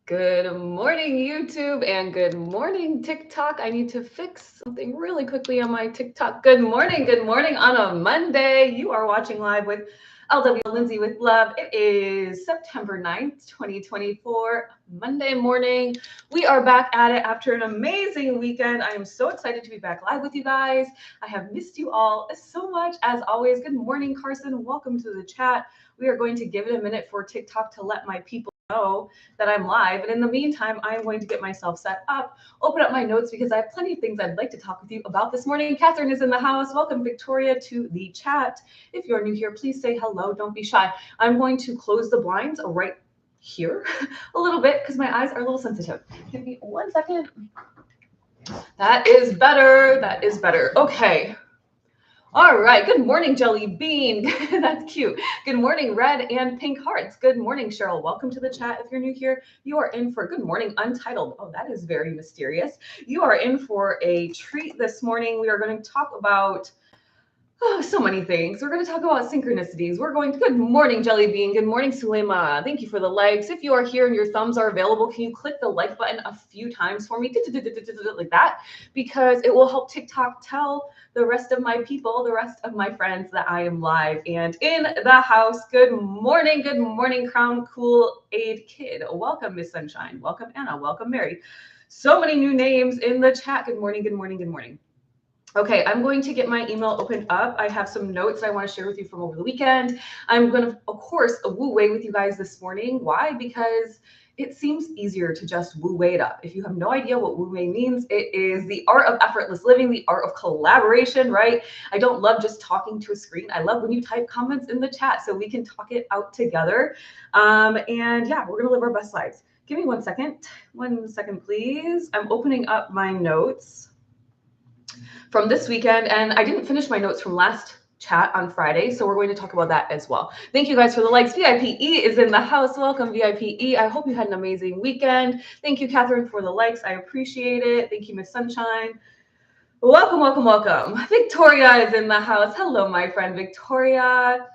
Good morning, YouTube, and good morning, TikTok. I need to fix something really quickly on my TikTok. Good morning on a Monday. You are watching live with LWL Lindsay with Love. It is September 9th, 2024, Monday morning. We are back at it after an amazing weekend. I am so excited to be back live with you guys. I have missed you all so much. As always, good morning, Carson. Welcome to the chat. We are going to give it a minute for TikTok to let my people know that I'm live. And in the meantime, I'm going to get myself set up, open up my notes because I have plenty of things I'd like to talk with you about this morning. Catherine is in the house. Welcome, Victoria, to the chat. If you're new here, please say hello. Don't be shy. I'm going to close the blinds right here a little bit because my eyes are a little sensitive. Give me 1 second. That is better. That is better. Okay. All right. Good morning, Jelly Bean. That's cute. Good morning, Red and Pink Hearts. Good morning, Cheryl. Welcome to the chat. If you're new here, you are in for good morning, Untitled. Oh, that is very mysterious. You are in for a treat this morning. We are going to talk about so many things. We're going to talk about synchronicities. Good morning, Jelly Bean. Good morning, Sulema. Thank you for the likes. If you are here and your thumbs are available, can you click the like button a few times for me? Like that, because it will help TikTok tell the rest of my people, the rest of my friends that I am live and in the house. Good morning, Crown Cool Aid Kid. Welcome, Miss Sunshine. Welcome, Anna. Welcome, Mary. So many new names in the chat. Good morning. Okay, I'm going to get my email opened up. I have some notes I want to share with you from over the weekend. I'm going to, of course, woo way with you guys this morning. Why? Because it seems easier to just woo way it up. If you have no idea what woo way means, it is the art of effortless living, the art of collaboration, right? I don't love just talking to a screen. I love when you type comments in the chat so we can talk it out together. And yeah, we're going to live our best lives. Give me 1 second. 1 second, please. I'm opening up my notes from this weekend, and I didn't finish my notes from last chat on Friday, so we're going to talk about that as well. Thank you guys for the likes. VIPE is in the house. Welcome, VIPE. I hope you had an amazing weekend. Thank you, Catherine, for the likes. I appreciate it. Thank you, Miss Sunshine. Welcome. Victoria is in the house. Hello, my friend Victoria.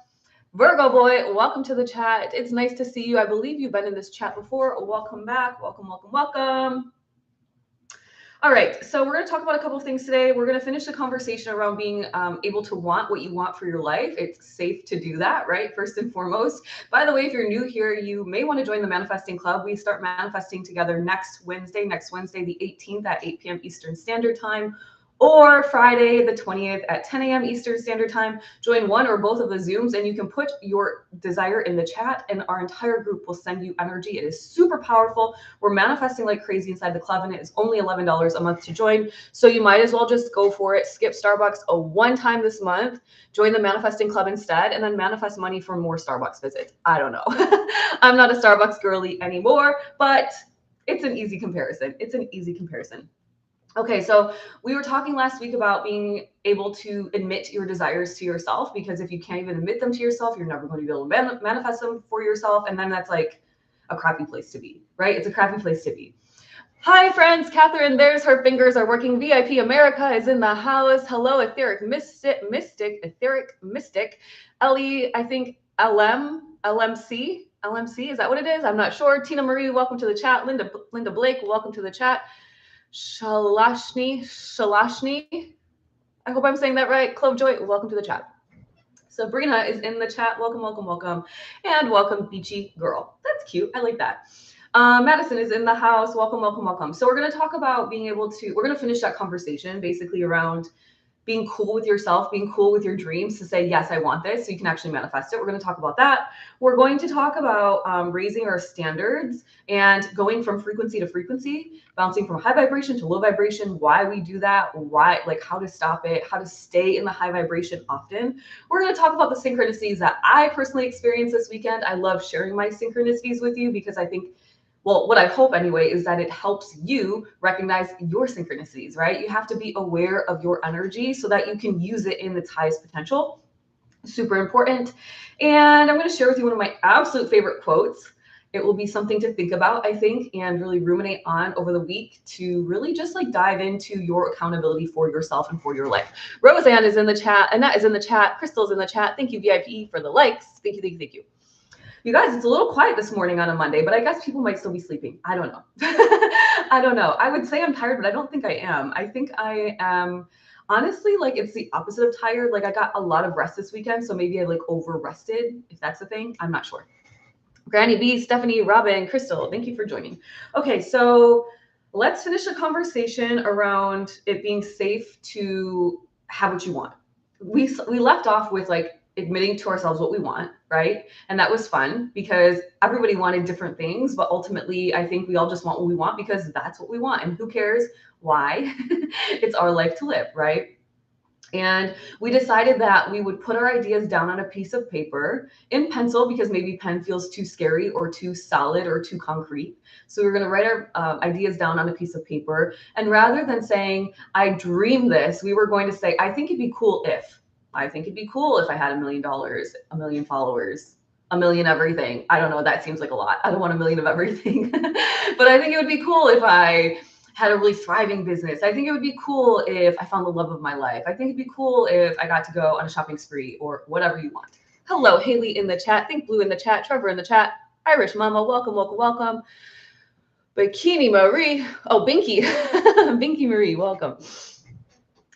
Virgo boy, welcome to the chat. It's nice to see you. I believe you've been in this chat before. Welcome back. Welcome. All right, so we're going to talk about a couple of things today. We're going to finish the conversation around being able to want what you want for your life. It's safe to do that, right? First and foremost. By the way, if you're new here, you may want to join the Manifesting Club. We start manifesting together next Wednesday, the 18th at 8 p.m. Eastern Standard Time, or Friday, the 20th at 10 a.m. Eastern Standard Time. Join one or both of the Zooms, and you can put your desire in the chat, and our entire group will send you energy. It is super powerful. We're manifesting like crazy inside the club, and it is only $11 a month to join. So you might as well just go for it. Skip Starbucks one time this month. Join the Manifesting Club instead, and then manifest money for more Starbucks visits. I don't know. I'm not a Starbucks girly anymore, but it's an easy comparison. Okay, so we were talking last week about being able to admit your desires to yourself, because if you can't even admit them to yourself, you're never going to be able to manifest them for yourself. And then that's like a crappy place to be, right? It's a crappy place to be. Hi, friends. Catherine, there's her fingers are working. VIP America is in the house. Hello, Etheric Mystic. Ellie, I think LMC, is that what it is? I'm not sure. Tina Marie, welcome to the chat. Linda Blake, welcome to the chat. Shalashni. I hope I'm saying that right. Clove Joy, welcome to the chat. Sabrina is in the chat. Welcome. And welcome, Beachy Girl. That's cute. I like that. Madison is in the house. Welcome. So we're going to talk about we're going to finish that conversation basically around being cool with yourself, being cool with your dreams to say, yes, I want this, so you can actually manifest it. We're going to talk about that. We're going to talk about raising our standards and going from frequency to frequency, bouncing from high vibration to low vibration, why we do that, how to stop it, how to stay in the high vibration often. We're going to talk about the synchronicities that I personally experienced this weekend. I love sharing my synchronicities with you because I think, well, what I hope anyway, is that it helps you recognize your synchronicities, right? You have to be aware of your energy so that you can use it in its highest potential. Super important. And I'm going to share with you one of my absolute favorite quotes. It will be something to think about, I think, and really ruminate on over the week to really just dive into your accountability for yourself and for your life. Roseanne is in the chat. Annette is in the chat. Crystal's in the chat. Thank you, VIP, for the likes. Thank you. You guys, it's a little quiet this morning on a Monday, but I guess people might still be sleeping. I don't know. I don't know. I would say I'm tired, but I don't think I am. I think I am honestly like it's the opposite of tired. Like I got a lot of rest this weekend, so maybe I like over rested, if that's a thing. I'm not sure. Granny B, Stephanie, Robin, Crystal, thank you for joining. Okay, so let's finish the conversation around it being safe to have what you want. We left off with like admitting to ourselves what we want, right? And that was fun because everybody wanted different things, but ultimately I think we all just want what we want because that's what we want. And who cares why? It's our life to live, right? And we decided that we would put our ideas down on a piece of paper in pencil because maybe pen feels too scary or too solid or too concrete. So we're going to write our ideas down on a piece of paper. And rather than saying, I dream this, we were going to say, I think it'd be cool if. I think it'd be cool if I had $1 million, 1 million followers, 1 million everything. I don't know. That seems like a lot. I don't want 1 million of everything. But I think it would be cool if I had a really thriving business. I think it would be cool if I found the love of my life. I think it'd be cool if I got to go on a shopping spree or whatever you want. Hello, Haley in the chat. Think Blue in the chat. Trevor in the chat. Irish Mama, welcome, welcome, welcome. Bikini Marie. Oh, Binky. Binky Marie, welcome.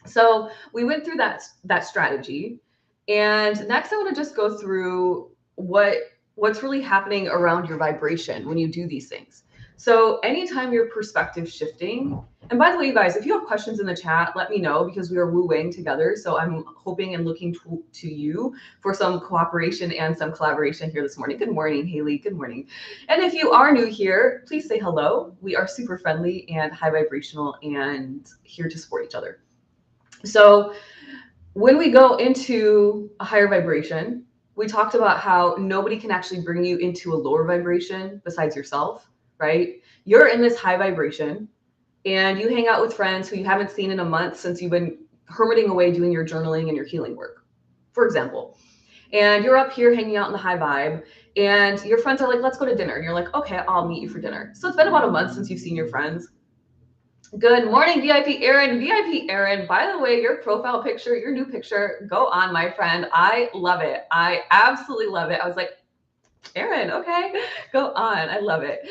So we went through that strategy. And next I want to just go through what's really happening around your vibration when you do these things. So anytime your perspective shifting, and by the way, you guys, if you have questions in the chat, let me know because we are woo-wing together. So I'm hoping and looking to you for some cooperation and some collaboration here this morning. Good morning, Haley. Good morning. And if you are new here, please say hello. We are super friendly and high vibrational and here to support each other. So when we go into a higher vibration, we talked about how nobody can actually bring you into a lower vibration besides yourself, right? You're in this high vibration and you hang out with friends who you haven't seen in a month since you've been hermiting away doing your journaling and your healing work, for example. And you're up here hanging out in the high vibe and your friends are like, let's go to dinner. And you're like, okay, I'll meet you for dinner. So it's been about a month since you've seen your friends. Good morning, VIP Aaron. VIP Aaron, by the way, your profile picture, your new picture, go on, my friend. I love it. I absolutely love it. I was like, Aaron, okay, go on. I love it.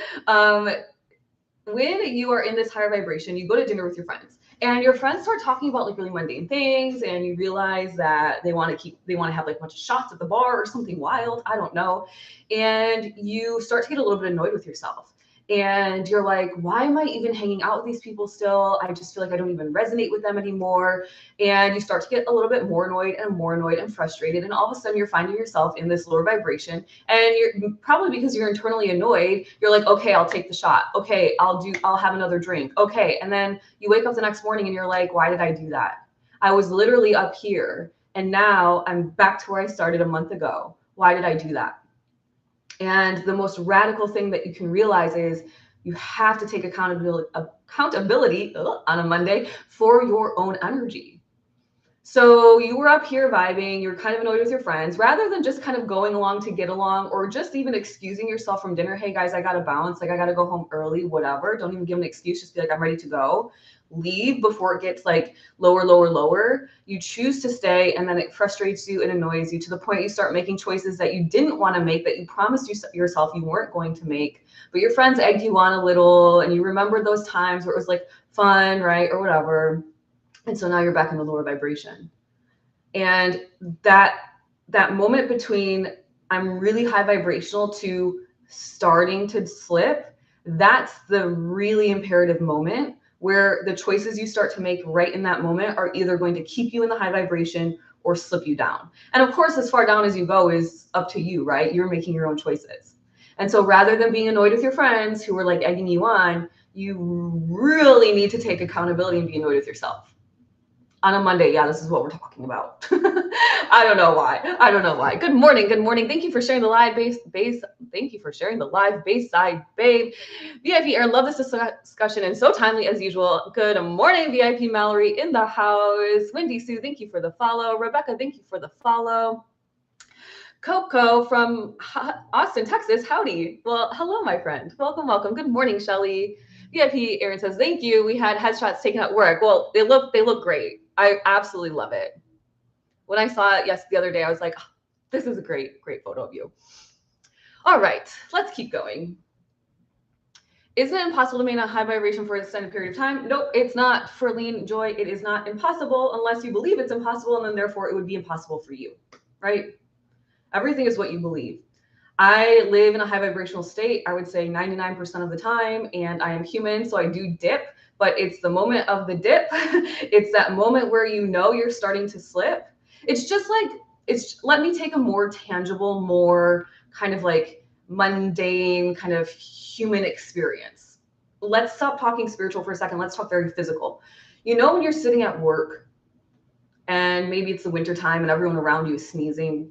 When you are in this higher vibration, you go to dinner with your friends and your friends start talking about like really mundane things and you realize that they want to have like a bunch of shots at the bar or something wild. I don't know. And you start to get a little bit annoyed with yourself. And you're like, why am I even hanging out with these people still? I just feel like I don't even resonate with them anymore. And you start to get a little bit more annoyed and frustrated. And all of a sudden you're finding yourself in this lower vibration. And you're probably because you're internally annoyed, you're like, okay, I'll take the shot. Okay, I'll have another drink. Okay. And then you wake up the next morning and you're like, why did I do that? I was literally up here and now I'm back to where I started a month ago. Why did I do that? And the most radical thing that you can realize is you have to take accountability on a Monday for your own energy. So you were up here vibing, you're kind of annoyed with your friends, rather than just kind of going along to get along or just even excusing yourself from dinner. Hey guys, I got to bounce. Like I got to go home early, whatever. Don't even give an excuse. Just be like, I'm ready to go. Leave before it gets like lower. You choose to stay and then it frustrates you and annoys you to the point you start making choices that you didn't want to make, that you promised yourself you weren't going to make, but your friends egged you on a little and you remember those times where it was like fun, right? Or whatever. And so now you're back in the lower vibration. And that moment between I'm really high vibrational to starting to slip, that's the really imperative moment where the choices you start to make right in that moment are either going to keep you in the high vibration or slip you down. And of course, as far down as you go is up to you, right? You're making your own choices. And so rather than being annoyed with your friends who were like egging you on, you really need to take accountability and be annoyed with yourself. On a Monday, yeah, this is what we're talking about. I don't know why. Good morning. Thank you for sharing the live base. Thank you for sharing the live Bayside Babe. VIP Aaron, love this discussion and so timely as usual. Good morning, VIP Mallory in the house. Wendy Sue, thank you for the follow. Rebecca, thank you for the follow. Coco from Austin, Texas. Howdy. Well, hello, my friend. Welcome. Good morning, Shelly. VIP Aaron says, thank you. We had headshots taken at work. Well, they look great. I absolutely love it. When I saw it the other day, I was like, oh, this is a great photo of you. All right, let's keep going. Isn't it impossible to maintain a high vibration for an extended period of time? Nope, it's not. For Lean Joy, it is not impossible unless you believe it's impossible, and then therefore it would be impossible for you, right? Everything is what you believe. I live in a high vibrational state, I would say 99% of the time, and I am human, so I do dip, but it's the moment of the dip. It's that moment where you know you're starting to slip. It's just like, let me take a more tangible, more kind of like mundane, kind of human experience. Let's stop talking spiritual for a second. Let's talk very physical. You know, when you're sitting at work and maybe it's the winter time and everyone around you is sneezing,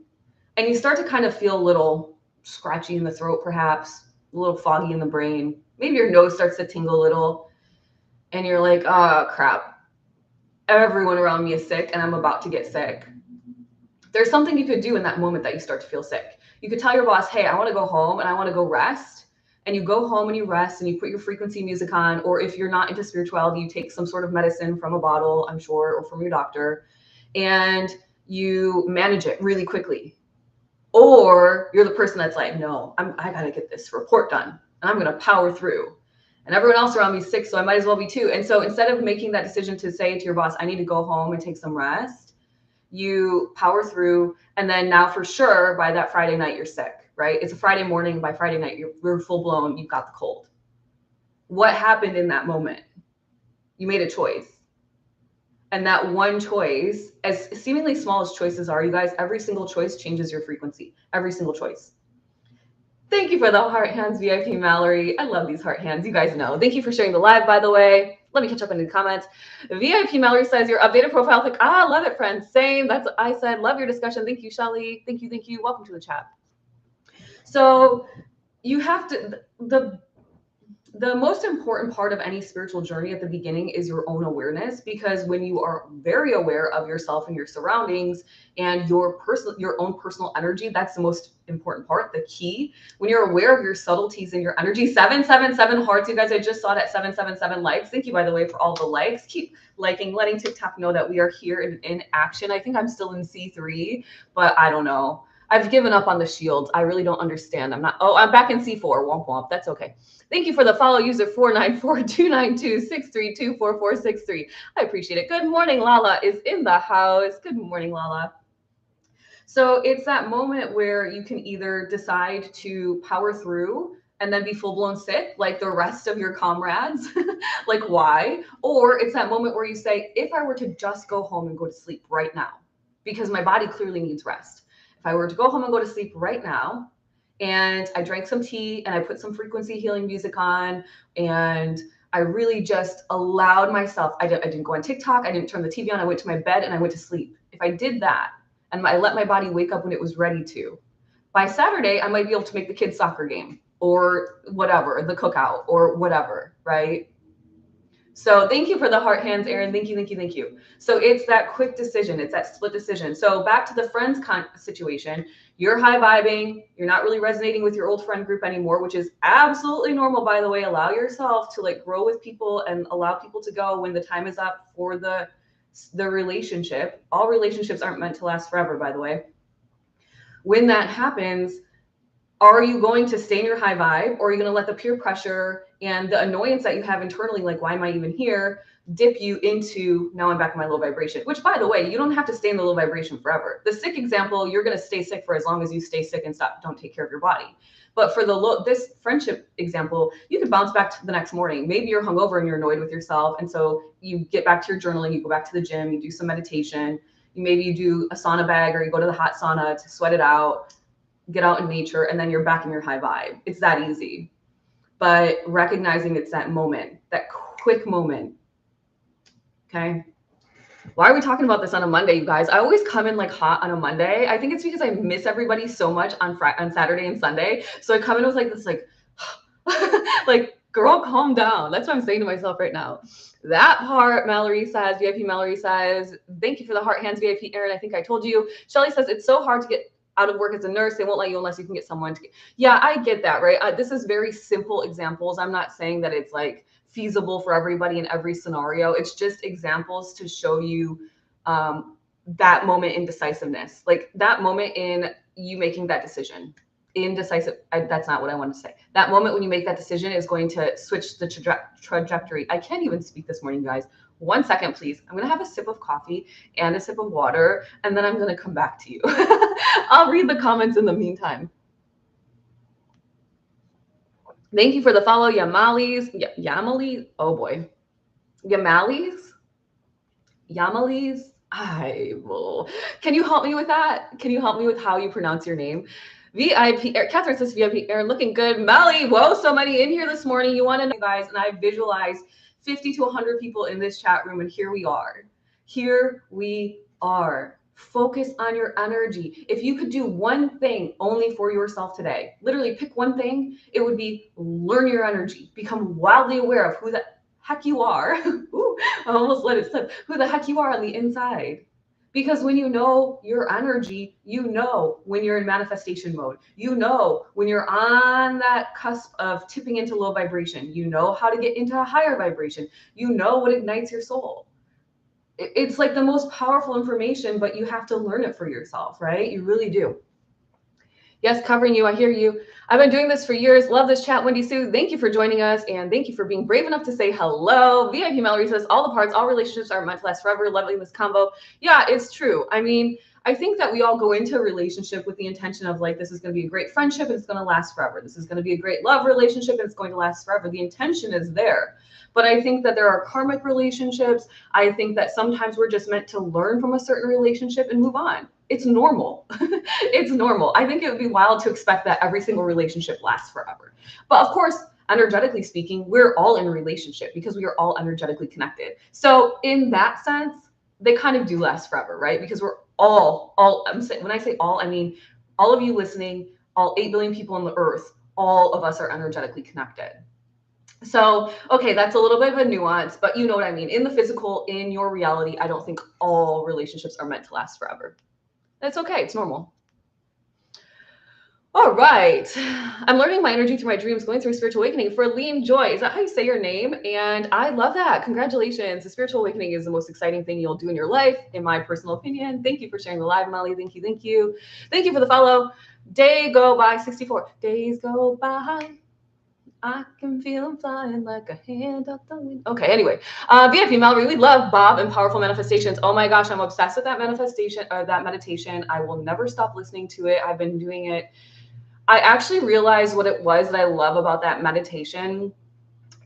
and you start to kind of feel a little scratchy in the throat, perhaps a little foggy in the brain. Maybe your nose starts to tingle a little, and you're like, oh crap, everyone around me is sick and I'm about to get sick. There's something you could do in that moment that you start to feel sick. You could tell your boss, hey, I want to go home and I want to go rest. And you go home and you rest and you put your frequency music on, or if you're not into spirituality, you take some sort of medicine from a bottle, I'm sure, or from your doctor, and you manage it really quickly. Or you're the person that's like, no, I got to get this report done and I'm going to power through. And everyone else around me is sick, so I might as well be too. And so instead of making that decision to say to your boss, I need to go home and take some rest, you power through. And then now for sure, by that Friday night, you're sick, right? It's a Friday morning. By Friday night, you're full blown. You've got the cold. What happened in that moment? You made a choice. And that one choice, as seemingly small as choices are, you guys, every single choice changes your frequency. Every single choice. Thank you for the heart hands, VIP Mallory. I love these heart hands. You guys know. Thank you for sharing the live, by the way. Let me catch up in the comments. VIP Mallory says your updated profile pic. Ah, love it, friends. Same. That's what I said. Love your discussion. Thank you, Shelly. Thank you. Thank you. Welcome to the chat. So you have to, the most important part of any spiritual journey at the beginning is your own awareness, because when you are very aware of yourself and your surroundings and your own personal energy, that's the most important part, the key. When you're aware of your subtleties and your energy, 777 hearts, you guys, I just saw that 777 likes. Thank you, by the way, for all the likes. Keep liking, letting TikTok know that we are here in action. I think I'm still in C3, but I don't know. I've given up on the shields. I really don't understand. I'm back in C4. Womp womp. That's okay. Thank you for the follow, user 494-292-632-4463. I appreciate it. Good morning, Lala is in the house. Good morning, Lala. So it's that moment where you can either decide to power through and then be full-blown sick like the rest of your comrades. Like, why? Or it's that moment where you say, if I were to just go home and go to sleep right now, because my body clearly needs rest. If I were to go home and go to sleep right now, and I drank some tea and I put some frequency healing music on, and I really just allowed myself, I didn't go on TikTok, I didn't turn the TV on, I went to my bed and I went to sleep. If I did that and I let my body wake up when it was ready to, by Saturday, I might be able to make the kids' soccer game or whatever, the cookout or whatever, right? So thank you for the heart hands, Erin. Thank you, thank you, thank you. So it's that quick decision. It's that split decision. So back to the friends situation. You're high vibing. You're not really resonating with your old friend group anymore, which is absolutely normal, by the way. Allow yourself to like grow with people and allow people to go when the time is up for the relationship. All relationships aren't meant to last forever, by the way. When that happens, are you going to stay in your high vibe, or are you going to let the peer pressure and the annoyance that you have internally, like, why am I even here, dip you into, now I'm back in my low vibration? Which, by the way, you don't have to stay in the low vibration forever. The sick example, you're going to stay sick for as long as you stay sick and don't take care of your body. But for this friendship example, you could bounce back to the next morning. Maybe you're hungover and you're annoyed with yourself. And so you get back to your journaling, you go back to the gym, you do some meditation, maybe you do a sauna bag, or you go to the hot sauna to sweat it out, get out in nature, and then you're back in your high vibe. It's that easy. But recognizing it's that moment, that quick moment. Okay. Why are we talking about this on a Monday, you guys? I always come in like hot on a Monday. I think it's because I miss everybody so much on Saturday and Sunday. So I come in with like this, like, like, girl, calm down. That's what I'm saying to myself right now. That part, Mallory says, VIP Mallory says, thank you for the heart hands, VIP Aaron. I think I told you. Shelly says, it's so hard to get out of work as a nurse. They won't let you unless you can get someone to get. Yeah, I get that, right? This is very simple examples. I'm not saying that it's like feasible for everybody in every scenario. It's just examples to show you that moment in decisiveness, like that moment in you making that decision. indecisive. That's not what I wanted to say. That moment when you make that decision is going to switch the trajectory. I can't even speak this morning, guys. 1 second, please. I'm going to have a sip of coffee and a sip of water, and then I'm going to come back to you. I'll read the comments in the meantime. Thank you for the follow, Yamalis. Yamalis? Oh boy. Yamalis? Yamalis? I will. Can you help me with that? Can you help me with how you pronounce your name? VIP, Catherine says VIP, Aaron, looking good. Melly, whoa, so many in here this morning. You want to know, guys, and I visualized 50 to 100 people in this chat room, and here we are. Here we are. Focus on your energy. If you could do one thing only for yourself today, literally pick one thing, it would be learn your energy. Become wildly aware of who the heck you are. Ooh, I almost let it slip. Who the heck you are on the inside. Because when you know your energy, you know when you're in manifestation mode. You know when you're on that cusp of tipping into low vibration. You know how to get into a higher vibration. You know what ignites your soul. It's like the most powerful information, but you have to learn it for yourself, right? You really do. Yes, covering you. I hear you. I've been doing this for years. Love this chat, Wendy Sue. Thank you for joining us, and thank you for being brave enough to say hello. VIP Mallory says, all the parts, all relationships are meant to last forever. Loving this combo. Yeah, it's true. I mean, I think that we all go into a relationship with the intention of like, this is going to be a great friendship and it's going to last forever. This is going to be a great love relationship and it's going to last forever. The intention is there. But I think that there are karmic relationships. I think that sometimes we're just meant to learn from a certain relationship and move on. It's normal. It's normal. I think it would be wild to expect that every single relationship lasts forever. But of course, energetically speaking, we're all in a relationship because we are all energetically connected. So in that sense, they kind of do last forever, right? Because we're all, I'm saying, when I say all, I mean all of you listening, all 8 billion people on the earth, all of us are energetically connected. So, okay, that's a little bit of a nuance, but you know what I mean. In the physical, in your reality, I don't think all relationships are meant to last forever. That's okay. It's normal. All right. I'm learning my energy through my dreams, going through a spiritual awakening. For Lean Joy, is that how you say your name? And I love that. Congratulations. The spiritual awakening is the most exciting thing you'll do in your life, in my personal opinion. Thank you for sharing the live, Molly. Thank you. Thank you. Thank you for the follow. Day go by 64. Days go by. I can feel them flying like a hand out the window. Okay, anyway. VIP Mallory, we love Bob and Powerful Manifestations. Oh my gosh, I'm obsessed with that manifestation or that meditation. I will never stop listening to it. I've been doing it. I actually realized what it was that I love about that meditation.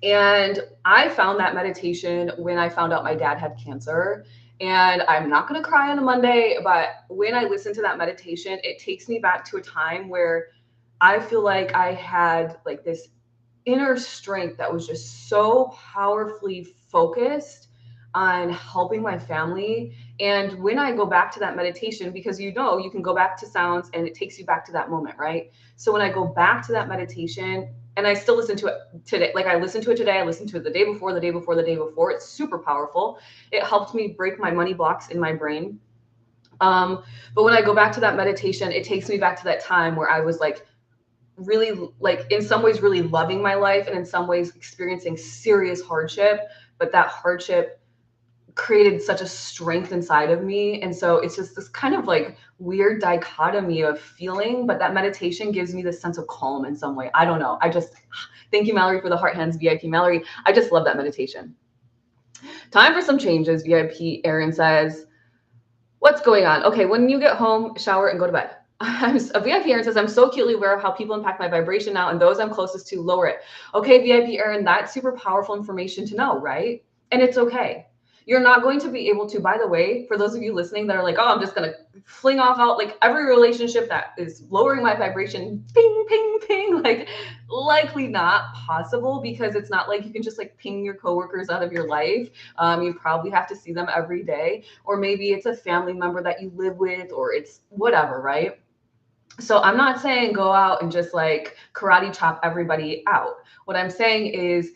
And I found that meditation when I found out my dad had cancer. And I'm not going to cry on a Monday, but when I listen to that meditation, it takes me back to a time where I feel like I had like this inner strength that was just so powerfully focused on helping my family. And when I go back to that meditation, because you know, you can go back to sounds and it takes you back to that moment, right? So when I go back to that meditation, and I still listen to it today, like I listened to it today, I listened to it the day before, the day before, the day before. It's super powerful. It helped me break my money blocks in my brain. But when I go back to that meditation, it takes me back to that time where I was like, really, like in some ways really loving my life and in some ways experiencing serious hardship, but that hardship created such a strength inside of me. And so it's just this kind of like weird dichotomy of feeling, but that meditation gives me this sense of calm in some way. I don't know. I just, thank you, Mallory, for the heart hands, VIP Mallory. I just love that meditation. Time for some changes, VIP Aaron says. What's going on? Okay, when you get home, shower and go to bed. A VIP Aaron says, I'm so acutely aware of how people impact my vibration now and those I'm closest to lower it. Okay, VIP Aaron, that's super powerful information to know, right? And it's okay. You're not going to be able to, by the way, for those of you listening that are like, oh, I'm just going to fling off out like every relationship that is lowering my vibration, ping, ping, ping, like likely not possible because it's not like you can just like ping your coworkers out of your life. You probably have to see them every day, or maybe it's a family member that you live with, or it's whatever, right? So I'm not saying go out and just like karate chop everybody out. What I'm saying is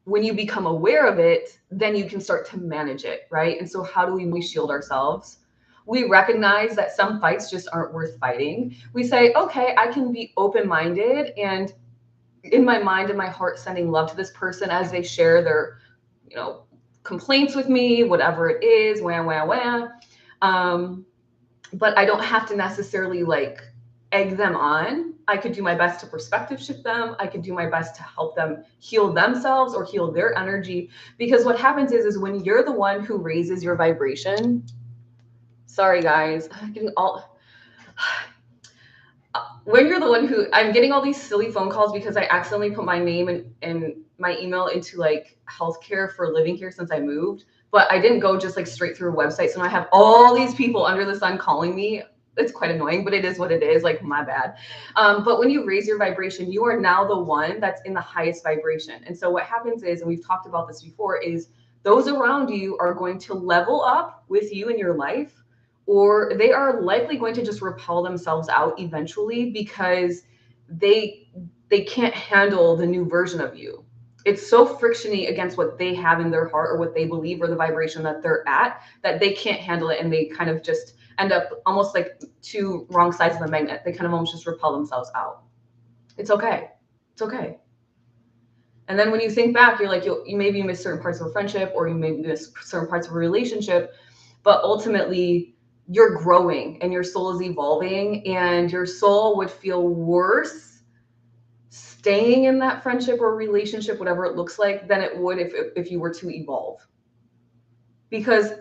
when you become aware of it, then you can start to manage it, right? And so how do we shield ourselves? We recognize that some fights just aren't worth fighting. We say, okay, I can be open-minded and in my mind and my heart sending love to this person as they share their, you know, complaints with me, whatever it is, wah. But I don't have to necessarily like egg them on. I could do my best to perspective shift them. I could do my best to help them heal themselves or heal their energy. Because what happens is when you're the one who raises your vibration, sorry guys, I'm getting all, when you're the one who, I'm getting all these silly phone calls because I accidentally put my name and my email into like healthcare for living here since I moved, but I didn't go just like straight through a website. So now I have all these people under the sun calling me. It's quite annoying, but it is what it is. Like, my bad. But when you raise your vibration, you are now the one that's in the highest vibration. And so what happens is, and we've talked about this before, is those around you are going to level up with you in your life, or they are likely going to just repel themselves out eventually because they can't handle the new version of you. It's so frictiony against what they have in their heart or what they believe or the vibration that they're at, that they can't handle it, and they kind of just end up almost like two wrong sides of the magnet. They kind of almost just repel themselves out. It's okay. It's okay. And then when you think back, you're like, you maybe miss certain parts of a friendship, or you maybe miss certain parts of a relationship, but ultimately you're growing and your soul is evolving, and your soul would feel worse staying in that friendship or relationship, whatever it looks like, than it would if you were to evolve. Because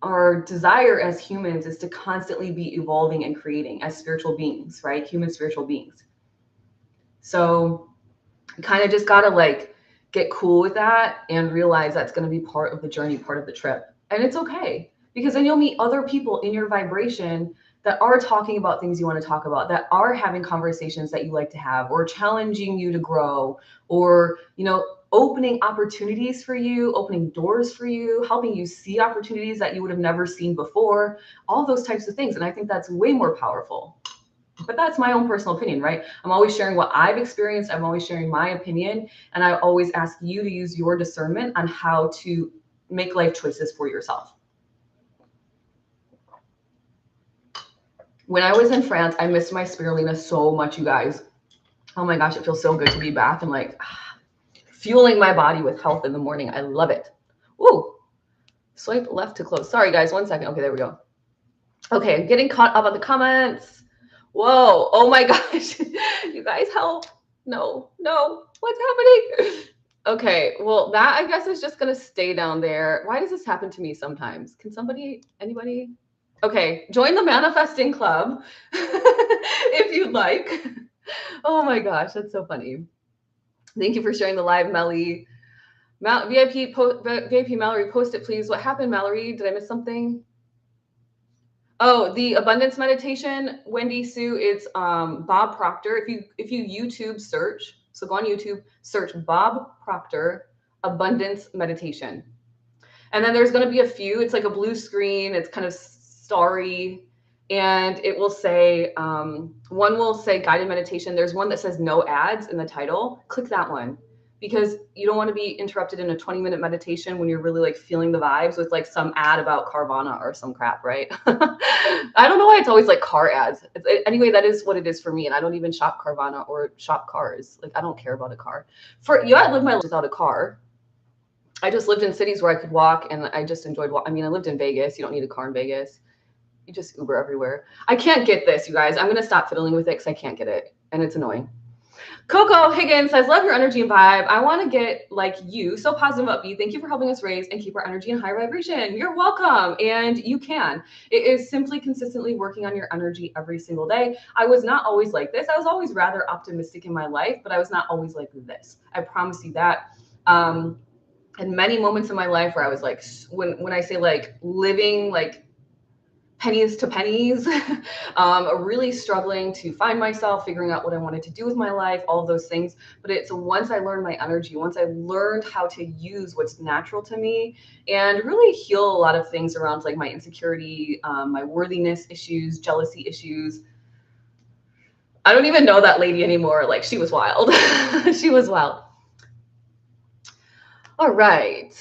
our desire as humans is to constantly be evolving and creating as spiritual beings, right? Human spiritual beings. So you kind of just got to like get cool with that and realize that's going to be part of the journey, part of the trip. And it's okay, because then you'll meet other people in your vibration that are talking about things you want to talk about, that are having conversations that you like to have, or challenging you to grow, or, you know, opening opportunities for you, opening doors for you, helping you see opportunities that you would have never seen before, all those types of things. And I think that's way more powerful. But that's my own personal opinion, right? I'm always sharing what I've experienced. I'm always sharing my opinion. And I always ask you to use your discernment on how to make life choices for yourself. When I was in France, I missed my spirulina so much, you guys. Oh my gosh, it feels so good to be back and like fueling my body with health in the morning. I love it. Ooh, swipe left to close. Sorry, guys, 1 second. Okay, there we go. Okay, I'm getting caught up on the comments. Whoa, oh my gosh. You guys help. No, what's happening? Okay, well, that I guess is just gonna stay down there. Why does this happen to me sometimes? Can anybody? Okay, join the manifesting club if you'd like. Oh my gosh, that's so funny. Thank you for sharing the live, Melly. VIP Mallory, post it, please. What happened, Mallory? Did I miss something? Oh, the abundance meditation, Wendy Sue, it's Bob Proctor. If you YouTube search, so go on YouTube, search Bob Proctor abundance meditation. And then there's going to be a few. It's like a blue screen. It's kind of starry, and it will say one will say guided meditation. There's one that says no ads in the title. Click that one, because you don't want to be interrupted in a 20-minute meditation when you're really like feeling the vibes with like some ad about Carvana or some crap, right? I don't know why it's always like car ads. Anyway, that is what it is for me, and I don't even shop Carvana or shop cars. Like, I don't care about a car. I live my life without a car. I just lived in cities where I could walk, and I just enjoyed I mean, I lived in Vegas. You don't need a car in Vegas. You just Uber everywhere. I can't get this, you guys. I'm going to stop fiddling with it because I can't get it, and it's annoying. Coco Higgins says, love your energy and vibe. I want to get like you, so positive, upbeat. Thank you for helping us raise and keep our energy in high vibration. You're welcome. And you can. It is simply consistently working on your energy every single day. I was not always like this. I was always rather optimistic in my life, but I was not always like this. I promise you that. And many moments in my life where I was like, when I say like living like pennies to pennies, really struggling to find myself, figuring out what I wanted to do with my life, all of those things. But it's once I learned my energy, once I learned how to use what's natural to me and really heal a lot of things around like my insecurity, my worthiness issues, jealousy issues. I don't even know that lady anymore. Like, she was wild. She was wild. All right.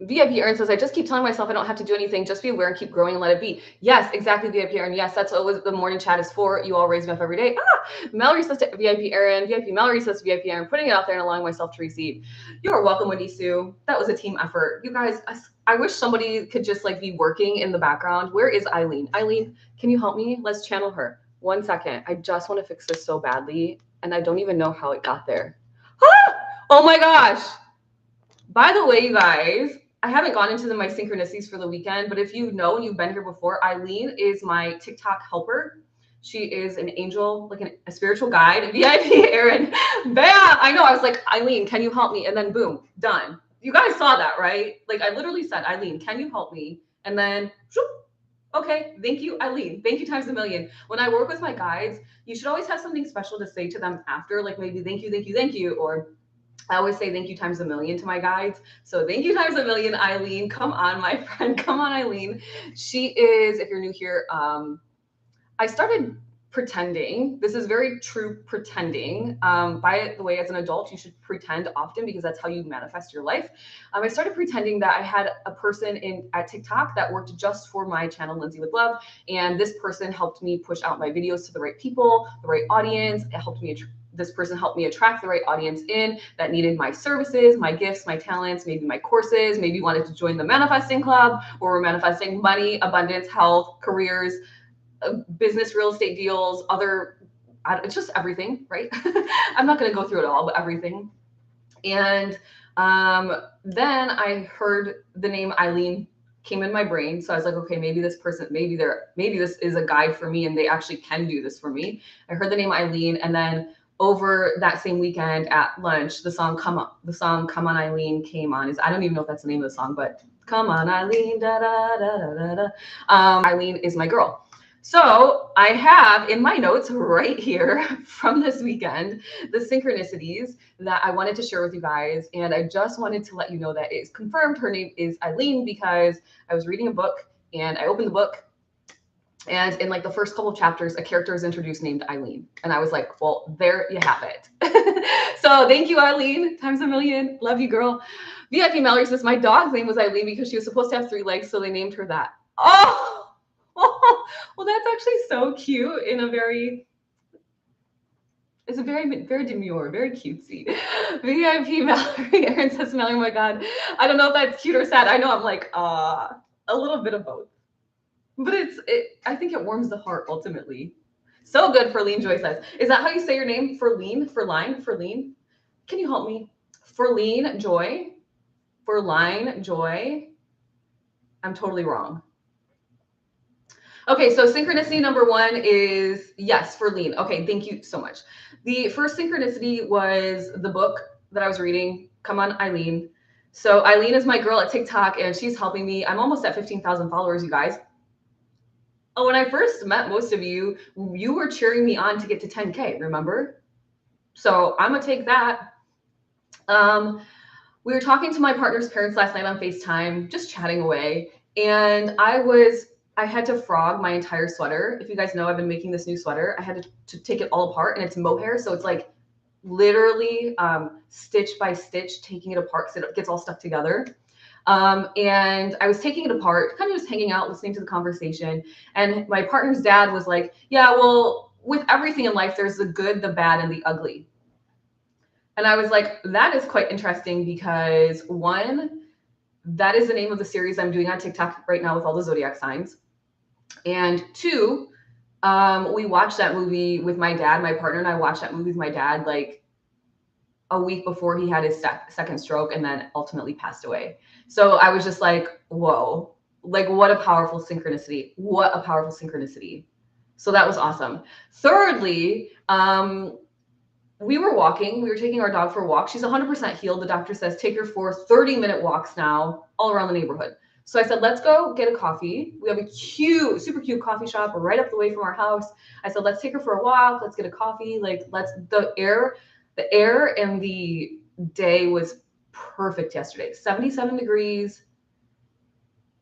VIP Erin says, I just keep telling myself I don't have to do anything. Just be aware and keep growing and let it be. Yes, exactly, VIP Erin. Yes, that's what the morning chat is for. You all raise me up every day. Mallory says to VIP Erin. VIP Mallory says to VIP Erin, putting it out there and allowing myself to receive. You are welcome, Wendy Sue. That was a team effort. You guys, I wish somebody could just like be working in the background. Where is Eileen? Eileen, can you help me? Let's channel her. 1 second. I just want to fix this so badly, and I don't even know how it got there. Oh my gosh. By the way, you guys, I haven't gone into my synchronicities for the weekend, but if you know and you've been here before, Eileen is my TikTok helper. She is an angel, like a spiritual guide. VIP Erin, bam! I know. I was like, Eileen, can you help me? And then boom, done. You guys saw that, right? Like I literally said, Eileen, can you help me? And then, shoop, okay, thank you, Eileen. Thank you times a million. When I work with my guides, you should always have something special to say to them after, like maybe thank you, thank you, thank you, or I always say thank you times a million to my guides. So thank you times a million, Eileen. Come on, my friend. Come on, Eileen. She is, if you're new here, I started pretending. This is very true pretending. By the way, as an adult, you should pretend often because that's how you manifest your life. I started pretending that I had a person at TikTok that worked just for my channel, Lindsay with Love. And this person helped me push out my videos to the right people, the right audience. This person helped me attract the right audience in that needed my services, my gifts, my talents, maybe my courses, maybe wanted to join the manifesting club where we're manifesting money, abundance, health, careers, business, real estate deals, it's just everything, right? I'm not going to go through it all, but everything. And then I heard the name Eileen came in my brain. So I was like, okay, maybe this person, maybe this is a guide for me and they actually can do this for me. I heard the name Eileen, and then over that same weekend at lunch, the song Come On Eileen came on. I don't even know if that's the name of the song, but come on Eileen, da da da da da. Eileen is my girl. So I have in my notes right here from this weekend, the synchronicities that I wanted to share with you guys. And I just wanted to let you know that it's confirmed her name is Eileen because I was reading a book and I opened the book, and in like the first couple of chapters, a character is introduced named Eileen. And I was like, well, there you have it. So thank you, Eileen, times a million. Love you, girl. VIP Mallory says, my dog's name was Eileen because she was supposed to have 3 legs, so they named her that. Oh, well, that's actually so cute in a very, it's a very, very demure, very cutesy. VIP Mallory, Erin says, Mallory, oh my God. I don't know if that's cute or sad. I know I'm like, a little bit of both. But I think it warms the heart ultimately. So good, Ferline Joy says. Is that how you say your name? Ferline? Ferline? Can you help me? Ferline Joy? Ferline Joy? I'm totally wrong. Okay, so synchronicity number 1 is, yes, Ferline. Okay, thank you so much. The first synchronicity was the book that I was reading, Come On Eileen. So Eileen is my girl at TikTok and she's helping me. I'm almost at 15,000 followers, you guys. Oh, when I first met most of you, you were cheering me on to get to 10K, remember? So I'm going to take that. We were talking to my partner's parents last night on FaceTime, just chatting away. And I had to frog my entire sweater. If you guys know, I've been making this new sweater. I had to take it all apart, and it's mohair. So it's like literally stitch by stitch, taking it apart so it gets all stuck together. And I was taking it apart, kind of just hanging out, listening to the conversation. And my partner's dad was like, yeah, well, with everything in life, there's the good, the bad, and the ugly. And I was like, that is quite interesting because 1, that is the name of the series I'm doing on TikTok right now with all the zodiac signs. And 2, we watched that movie with my dad. My partner and I watched that movie with my dad like a week before he had his second stroke and then ultimately passed away. So I was just like, whoa, like what a powerful synchronicity. What a powerful synchronicity. So that was awesome. Thirdly, we were walking. We were taking our dog for a walk. She's 100% healed. The doctor says, take her for 30-minute walks now all around the neighborhood. So I said, let's go get a coffee. We have a super cute coffee shop right up the way from our house. I said, let's take her for a walk. Let's get a coffee. Like the air and the day was perfect yesterday. 77 degrees.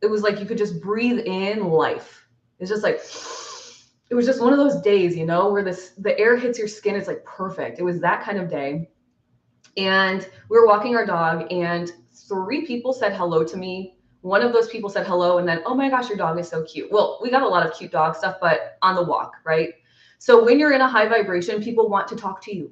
It was like you could just breathe in life. It's just like, it was just one of those days, you know, where the air hits your skin. It's like perfect. It was that kind of day. And we were walking our dog, and 3 people said hello to me. One of those people said hello, and then, oh my gosh, your dog is so cute. Well, we got a lot of cute dog stuff, but on the walk, right? So when you're in a high vibration, people want to talk to you.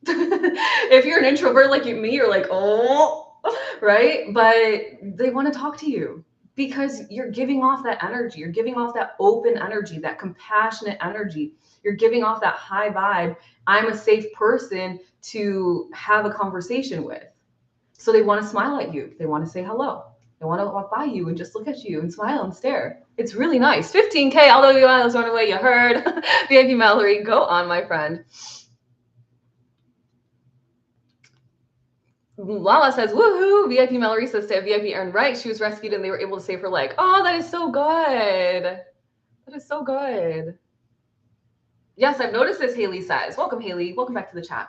If you're an introvert like me, you're like, oh, right? But they want to talk to you because you're giving off that energy. You're giving off that open energy, that compassionate energy. You're giving off that high vibe. I'm a safe person to have a conversation with. So they want to smile at you. They want to say hello. They want to walk by you and just look at you and smile and stare. It's really nice. 15K, LWL is on the way. You heard. VIP Mallory, go on, my friend. Lala says, woohoo. VIP Mallory says to VIP earned right. She was rescued and they were able to save her leg. Oh, that is so good. That is so good. Yes, I've noticed this, Haley says. Welcome, Haley. Welcome back to the chat.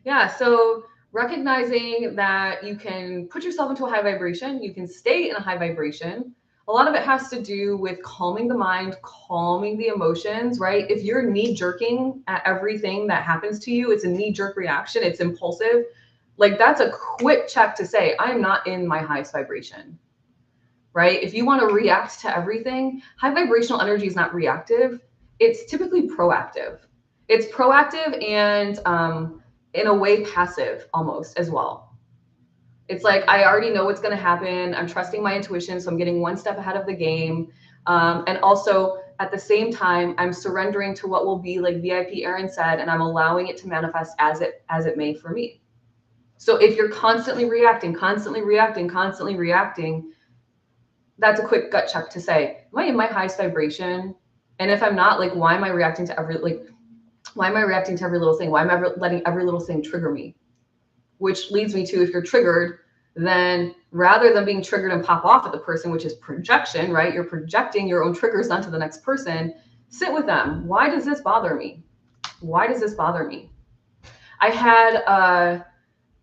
Yeah, so recognizing that you can put yourself into a high vibration, you can stay in a high vibration. A lot of it has to do with calming the mind, calming the emotions, right? If you're knee-jerking at everything that happens to you, it's a knee-jerk reaction, it's impulsive. Like that's a quick check to say, I'm not in my highest vibration, right? If you want to react to everything, high vibrational energy is not reactive. It's typically proactive. It's proactive and in a way passive almost as well. It's like, I already know what's going to happen. I'm trusting my intuition. So I'm getting one step ahead of the game. And also at the same time, I'm surrendering to what will be, like VIP Erin said, and I'm allowing it to manifest as it may for me. So if you're constantly reacting, that's a quick gut check to say, am I in my highest vibration? And if I'm not, like, why am I reacting to every little thing? Why am I letting every little thing trigger me? Which leads me to, if you're triggered, then rather than being triggered and pop off at the person, which is projection, right? You're projecting your own triggers onto the next person. Sit with them. Why does this bother me? Why does this bother me? I had a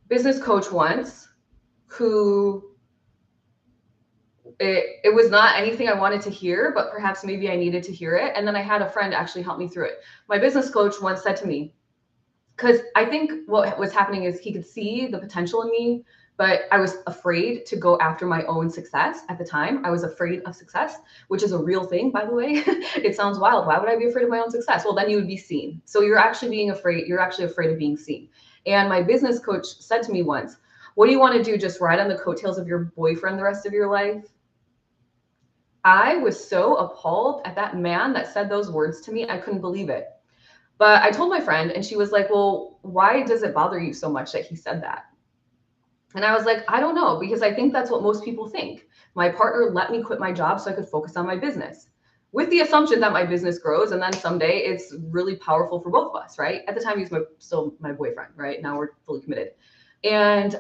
business coach once who it was not anything I wanted to hear, but perhaps maybe I needed to hear it. And then I had a friend actually help me through it. My business coach once said to me, because I think what was happening is he could see the potential in me, but I was afraid to go after my own success at the time. I was afraid of success, which is a real thing, by the way. It sounds wild. Why would I be afraid of my own success? Well, then you would be seen. So you're actually afraid of being seen. And my business coach said to me once, what do you want to do? Just ride on the coattails of your boyfriend the rest of your life? I was so appalled at that man that said those words to me. I couldn't believe it. But I told my friend and she was like, well, why does it bother you so much that he said that? And I was like, I don't know, because I think that's what most people think. My partner let me quit my job so I could focus on my business, with the assumption that my business grows and then someday it's really powerful for both of us, right? At the time, he was still my boyfriend, right? Now we're fully committed. And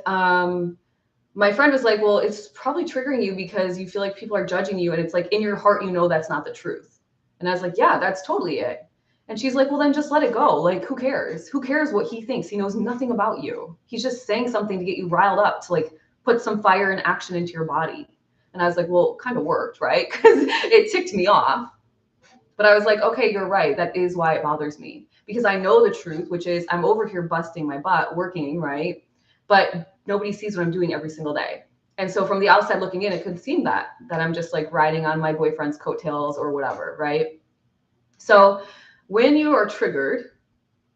my friend was like, well, it's probably triggering you because you feel like people are judging you. And it's like, in your heart, you know that's not the truth. And I was like, yeah, that's totally it. And she's like, well, then just let it go. Like, who cares? Who cares what he thinks? He knows nothing about you. He's just saying something to get you riled up, to like put some fire and action into your body. And I was like, well, it kind of worked, right? Because it ticked me off. But I was like, okay, you're right. That is why it bothers me. Because I know the truth, which is I'm over here busting my butt, working, right? But nobody sees what I'm doing every single day. And so from the outside looking in, it could seem that I'm just like riding on my boyfriend's coattails or whatever, right? So when you are triggered,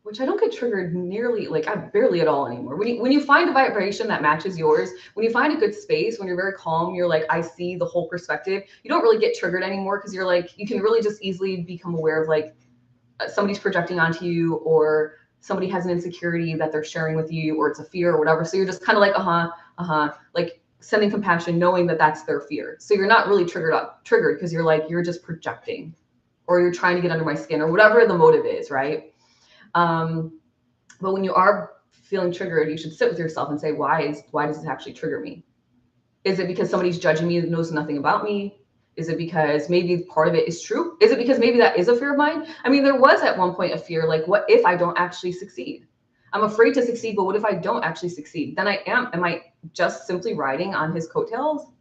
which I don't get triggered nearly, like I barely at all anymore. When you find a vibration that matches yours, when you find a good space, when you're very calm, you're like, I see the whole perspective. You don't really get triggered anymore because you're like, you can really just easily become aware of like somebody's projecting onto you, or somebody has an insecurity that they're sharing with you, or it's a fear or whatever. So you're just kind of like, like sending compassion, knowing that that's their fear. So you're not really triggered because you're like, you're just projecting, or you're trying to get under my skin, or whatever the motive is, right? But when you are feeling triggered, you should sit with yourself and say, why does this actually trigger me? Is it because somebody's judging me that knows nothing about me? Is it because maybe part of it is true? Is it because maybe that is a fear of mine? I mean, there was at one point a fear, like, what if I don't actually succeed? I'm afraid to succeed, but what if I don't actually succeed? Then am I just simply riding on his coattails?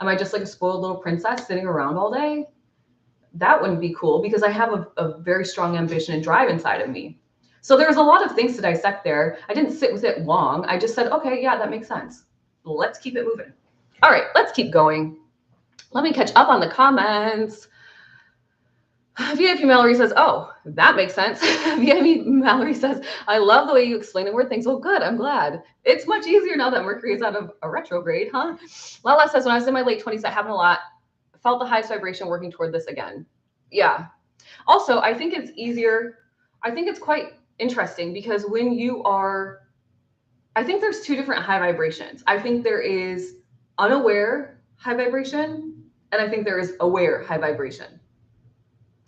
Am I just like a spoiled little princess sitting around all day? That wouldn't be cool, because I have a very strong ambition and drive inside of me. So there's a lot of things to dissect there. I didn't sit with it long. I just said, okay, yeah, that makes sense. Let's keep it moving. All right, let's keep going. Let me catch up on the comments. VIP Mallory says, oh, that makes sense. VIP Mallory says, I love the way you explain and word things. Well, good. I'm glad. It's much easier now that Mercury is out of a retrograde, huh? Lala says, when I was in my late 20s, that happened a lot. Felt the highest vibration working toward this again. Yeah. Also, I think it's easier. I think it's quite interesting because when you are, I think there's two different high vibrations. I think there is unaware high vibration, and I think there is aware high vibration.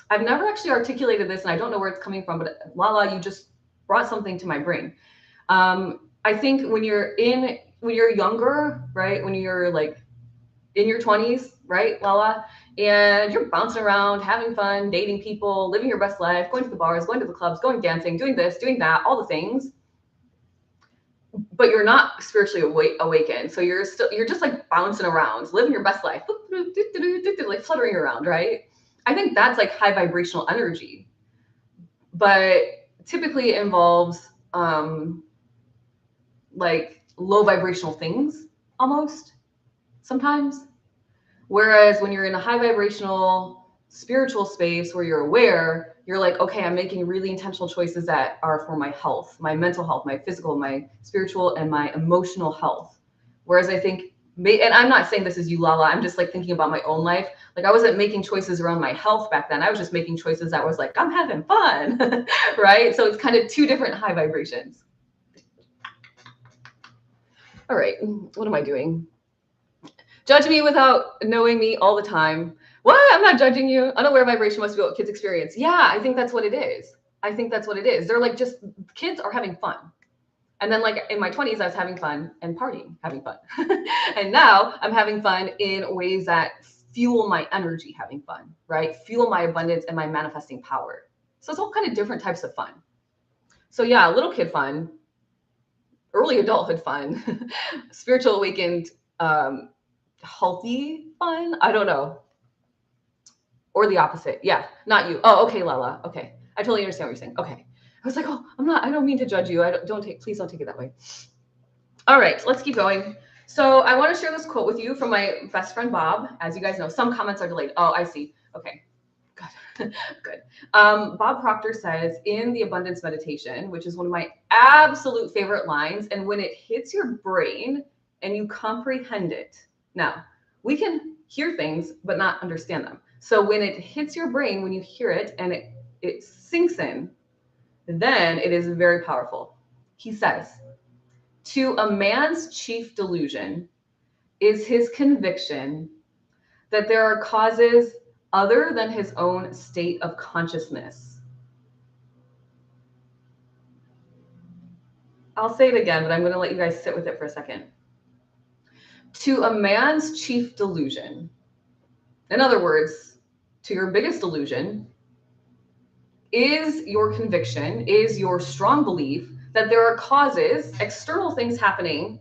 I've never actually articulated this, and I don't know where it's coming from, but Lala, you just brought something to my brain. I think when you're younger, right? When you're like in your 20s, right, Lala, and you're bouncing around, having fun, dating people, living your best life, going to the bars, going to the clubs, going dancing, doing this, doing that, all the things. But you're not spiritually awakened. So you're just like bouncing around, living your best life, like fluttering around, right? I think that's like high vibrational energy, but typically it involves like low vibrational things almost sometimes. Whereas when you're in a high vibrational spiritual space where you're aware, you're like, okay, I'm making really intentional choices that are for my health, my mental health, my physical, my spiritual, and my emotional health. Whereas I think, and I'm not saying this is you, Lala, I'm just like thinking about my own life. Like I wasn't making choices around my health back then. I was just making choices that was like, I'm having fun, right? So it's kind of two different high vibrations. All right, what am I doing? Judge me without knowing me all the time. What? I'm not judging you. Unaware vibration must be what kids experience. Yeah, I think that's what it is. I think that's what it is. They're like just kids are having fun. And then like in my 20s, I was having fun and partying, having fun. And now I'm having fun in ways that fuel my energy, having fun, right? Fuel my abundance and my manifesting power. So it's all kind of different types of fun. So yeah, little kid fun, early adulthood fun, spiritual awakened, healthy fun. I don't know. Or the opposite. Yeah, not you. Oh, okay, Lala. Okay. I totally understand what you're saying. Okay. I was like, oh, I don't mean to judge you. Please don't take it that way. All right, let's keep going. So I want to share this quote with you from my best friend, Bob. As you guys know, some comments are delayed. Oh, I see. Okay. Good. Good. Bob Proctor says in the Abundance Meditation, which is one of my absolute favorite lines, and when it hits your brain and you comprehend it. Now, we can hear things, but not understand them. So when it hits your brain, when you hear it and it sinks in, then it is very powerful. He says, to a man's chief delusion is his conviction that there are causes other than his own state of consciousness. I'll say it again, but I'm going to let you guys sit with it for a second. To a man's chief delusion, in other words, to your biggest delusion, is your conviction, is your strong belief that there are causes, external things happening,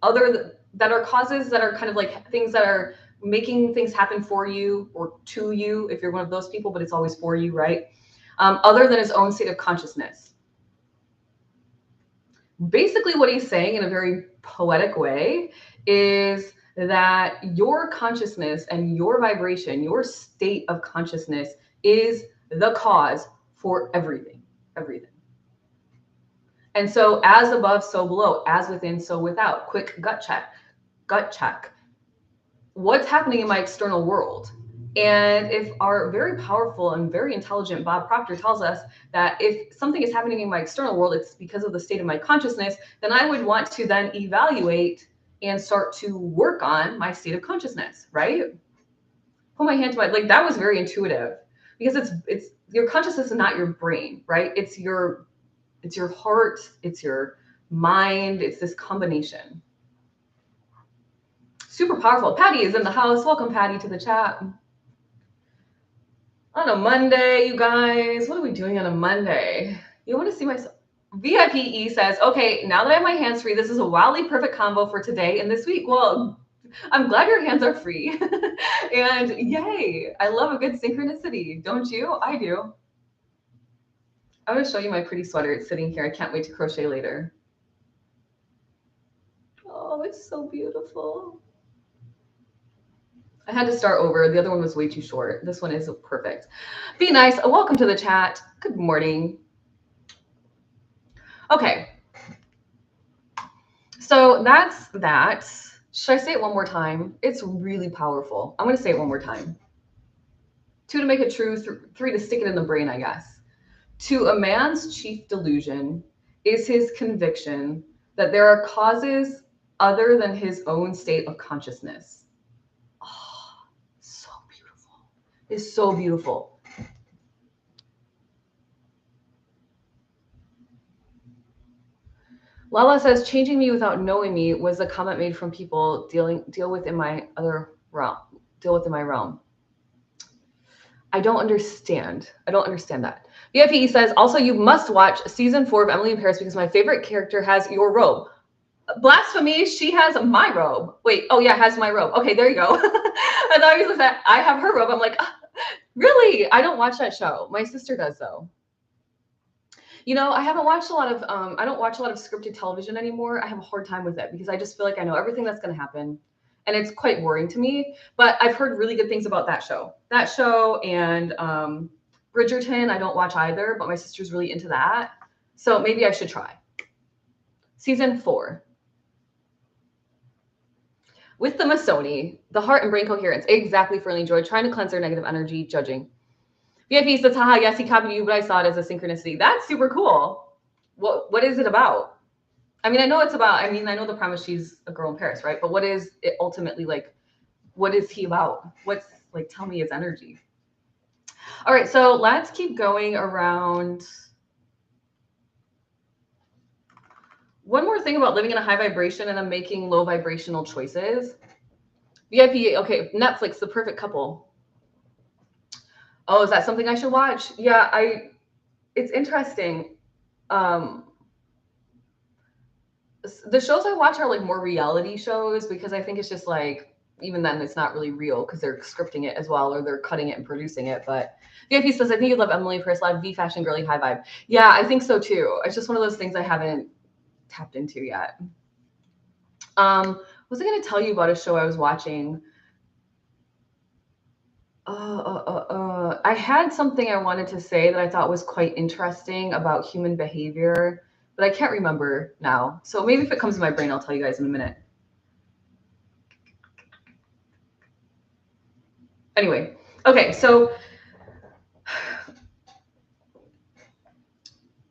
that are causes that are kind of like things that are making things happen for you or to you, if you're one of those people, but it's always for you, right? Other than his own state of consciousness. Basically, what he's saying in a very poetic way is that your consciousness and your vibration, your state of consciousness is the cause for everything, everything. And so as above, so below, as within, so without. Quick gut check. What's happening in my external world? And if our very powerful and very intelligent Bob Proctor tells us that if something is happening in my external world, it's because of the state of my consciousness, then I would want to then evaluate and start to work on my state of consciousness, right? Put my hand to my, like, that was very intuitive because it's your consciousness is not your brain, right? It's your heart, it's your mind, it's this combination. Super powerful. Patty is in the house. Welcome, Patty, to the chat. On a Monday, you guys, what are we doing on a Monday? You want to see my VIPE says, okay, now that I have my hands free, this is a wildly perfect combo for today and this week. Well, I'm glad your hands are free. And yay, I love a good synchronicity. Don't you? I do. I want to show you my pretty sweater. It's sitting here. I can't wait to crochet later. Oh, it's so beautiful. I had to start over. The other one was way too short. This one is perfect. Be nice. Welcome to the chat. Good morning. Okay. So that's that. Should I say it one more time? It's really powerful. I'm going to say it one more time. 2, to make it true. 3, to stick it in the brain, I guess. To a man's chief delusion is his conviction that there are causes other than his own state of consciousness. Oh, so beautiful. It's so beautiful. Lala says, changing me without knowing me was a comment made from people deal with in my realm. I don't understand. I don't understand that. BFE says, also, you must watch season 4 of Emily in Paris because my favorite character has your robe. Blasphemy, she has my robe. Wait, oh yeah, has my robe. Okay, there you go. I thought you said I have her robe. I'm like, really? I don't watch that show. My sister does though. You know, I haven't watched a lot of, I don't watch a lot of scripted television anymore. I have a hard time with it because I just feel like I know everything that's going to happen. And it's quite boring to me. But I've heard really good things about that show. That show and Bridgerton, I don't watch either, but my sister's really into that. So maybe I should try. Season 4. With the Masoni, the heart and brain coherence. Exactly, Fernie Joy. Trying to cleanse their negative energy, judging. VIP says, haha, yes, he copied you, but I saw it as a synchronicity. That's super cool. What is it about? I mean, I know it's about, I know the premise, she's a girl in Paris, right? But what is it ultimately like? What is he about? What's like, tell me his energy. All right, so let's keep going around. One more thing about living in a high vibration and then making low vibrational choices. VIP, okay, Netflix, The Perfect Couple. Oh, is that something I should watch? Yeah, it's interesting. The shows I watch are like more reality shows because I think it's just like, even then it's not really real because they're scripting it as well or they're cutting it and producing it. But VIP says, I think you'd love Emily Paris Live, V Fashion Girly High Vibe. Yeah, I think so too. It's just one of those things I haven't tapped into yet. Was I going to tell you about a show I was watching? I had something I wanted to say that I thought was quite interesting about human behavior, but I can't remember now. So maybe if it comes to my brain, I'll tell you guys in a minute. Anyway, okay, so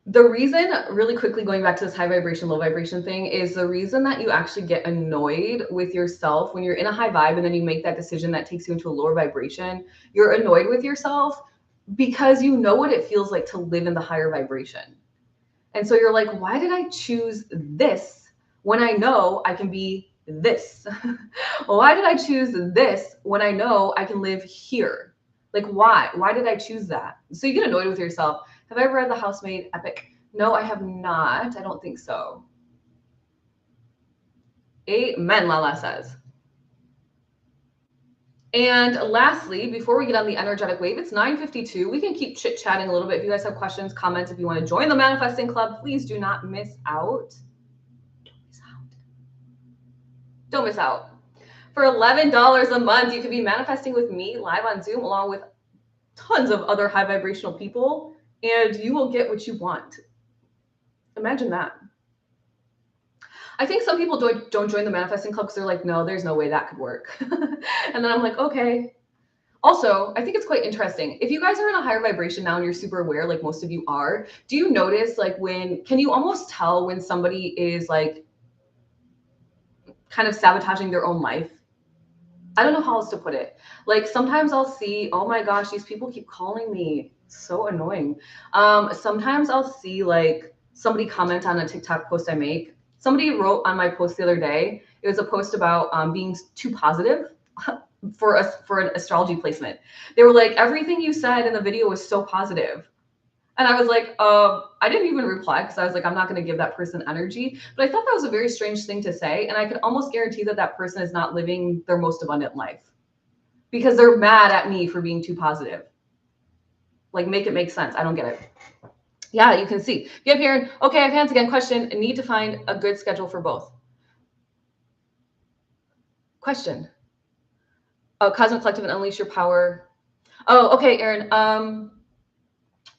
the reason, really quickly going back to this high vibration, low vibration thing, is the reason that you actually get annoyed with yourself when you're in a high vibe and then you make that decision that takes you into a lower vibration. You're annoyed with yourself because you know what it feels like to live in the higher vibration. And so you're like, why did I choose this when I know I can be this? Why did I choose this when I know I can live here? Like, why? Why did I choose that? So you get annoyed with yourself. Have I ever read The Housemaid Epic? No, I have not. I don't think so. Amen, Lala says. And lastly, before we get on the energetic wave, it's 9:52. We can keep chit-chatting a little bit. If you guys have questions, comments, if you want to join the Manifesting Club, please do not miss out. Don't miss out. For $11 a month, you can be manifesting with me live on Zoom along with tons of other high vibrational people, and you will get what you want. Imagine that. I think some people don't join the Manifesting Club because they're like, no, there's no way that could work. And then I'm like, okay. Also, I think it's quite interesting. If you guys are in a higher vibration now and you're super aware, like most of you are, do you notice like can you almost tell when somebody is like kind of sabotaging their own life? I don't know how else to put it. Like sometimes I'll see, oh my gosh, these people keep calling me. So annoying. Sometimes I'll see like somebody comment on a TikTok post I make. Somebody wrote on my post the other day. It was a post about being too positive for an astrology placement. They were like, everything you said in the video was so positive. And I was like, I didn't even reply because I was like, I'm not going to give that person energy. But I thought that was a very strange thing to say. And I could almost guarantee that that person is not living their most abundant life because they're mad at me for being too positive. Like, make it make sense. I don't get it. Yeah, you can see. Yep, here. Okay, I have hands again. Question. Need to find a good schedule for both. Question. Oh, Cosmic Collective and Unleash Your Power. Oh, okay, Aaron.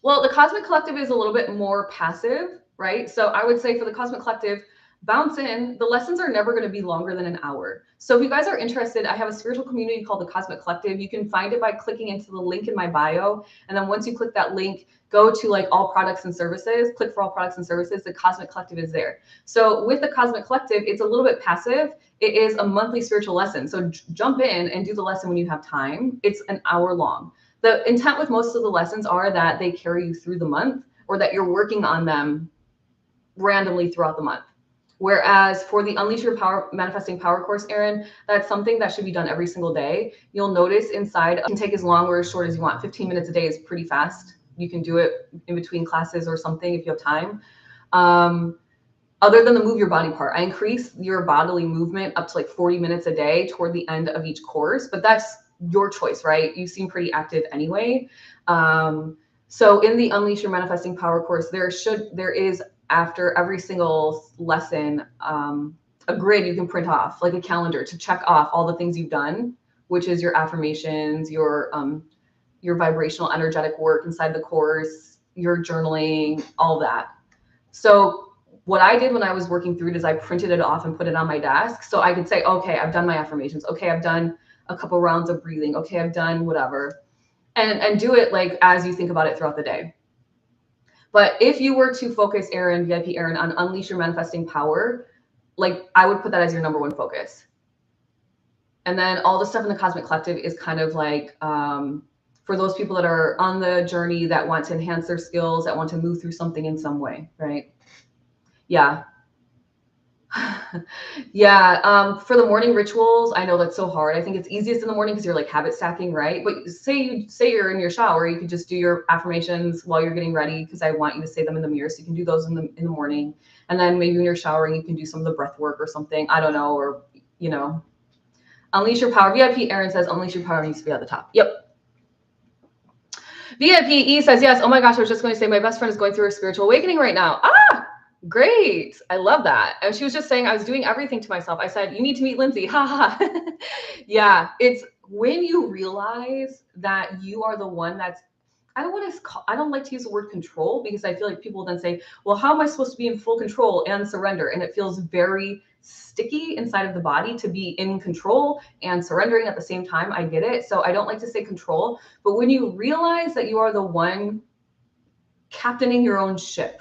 Well, the Cosmic Collective is a little bit more passive, right? So I would say for the Cosmic Collective, bounce in. The lessons are never going to be longer than an hour. So if you guys are interested, I have a spiritual community called the Cosmic Collective. You can find it by clicking into the link in my bio. And then once you click that link, go to like all products and services, click for all products and services. The Cosmic Collective is there. So with the Cosmic Collective, it's a little bit passive. It is a monthly spiritual lesson. So jump in and do the lesson when you have time. It's an hour long. The intent with most of the lessons are that they carry you through the month, or that you're working on them randomly throughout the month. Whereas for the Unleash Your Power Manifesting Power course, Aaron, that's something that should be done every single day. You'll notice inside, it can take as long or as short as you want. 15 minutes a day is pretty fast. You can do it in between classes or something if you have time. Other than the move your body part, I increase your bodily movement up to like 40 minutes a day toward the end of each course, but that's your choice, right? You seem pretty active anyway. So in the Unleash Your Manifesting Power course, there is after every single lesson, a grid you can print off, like a calendar to check off all the things you've done, which is your affirmations, your vibrational energetic work inside the course, your journaling, all that. So what I did when I was working through it is I printed it off and put it on my desk. So I could say, okay, I've done my affirmations. Okay, I've done a couple rounds of breathing. Okay, I've done whatever. And do it like as you think about it throughout the day. But if you were to focus, Aaron, VIP Aaron, on Unleash Your Manifesting Power, like I would put that as your number one focus. And then all the stuff in the Cosmic Collective is kind of like for those people that are on the journey that want to enhance their skills, that want to move through something in some way, right? Yeah. Yeah. For the morning rituals, I know that's so hard. I think it's easiest in the morning because you're like habit stacking, right? But say you're in your shower, you could just do your affirmations while you're getting ready, because I want you to say them in the mirror. So you can do those in the morning. And then maybe when you're showering, you can do some of the breath work or something. I don't know. Or, Unleash Your Power. VIP Aaron says Unleash Your Power needs to be at the top. Yep. VIP E says, yes. Oh my gosh, I was just going to say my best friend is going through a spiritual awakening right now. Great. I love that. And she was just saying, I was doing everything to myself. I said, you need to meet Lindsay. Ha ha. Yeah. It's when you realize that you are the one that's, I don't like to use the word control, because I feel like people then say, well, how am I supposed to be in full control and surrender? And it feels very sticky inside of the body to be in control and surrendering at the same time. I get it. So I don't like to say control, but when you realize that you are the one captaining your own ship,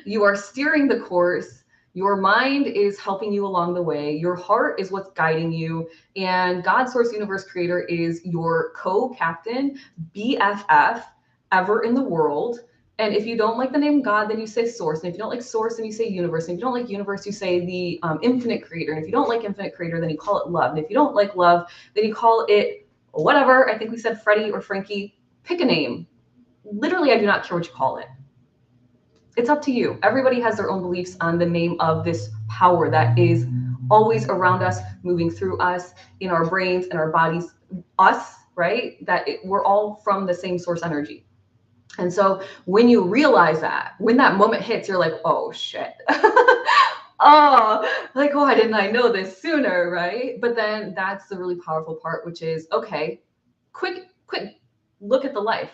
you are steering the course. Your mind is helping you along the way. Your heart is what's guiding you. And God, Source, Universe, Creator is your co-captain, BFF, ever in the world. And if you don't like the name God, then you say Source. And if you don't like Source, then you say Universe. And if you don't like Universe, you say the Infinite Creator. And if you don't like Infinite Creator, then you call it Love. And if you don't like Love, then you call it whatever. I think we said Freddie or Frankie. Pick a name. Literally, I do not care what you call it. It's up to you. Everybody has their own beliefs on the name of this power that is always around us, moving through us, in our brains and our bodies, us, right? We're all from the same source energy. And so when you realize that, when that moment hits, you're like, oh shit. Why didn't I know this sooner, right? But then that's the really powerful part, which is, okay, quick look at the life.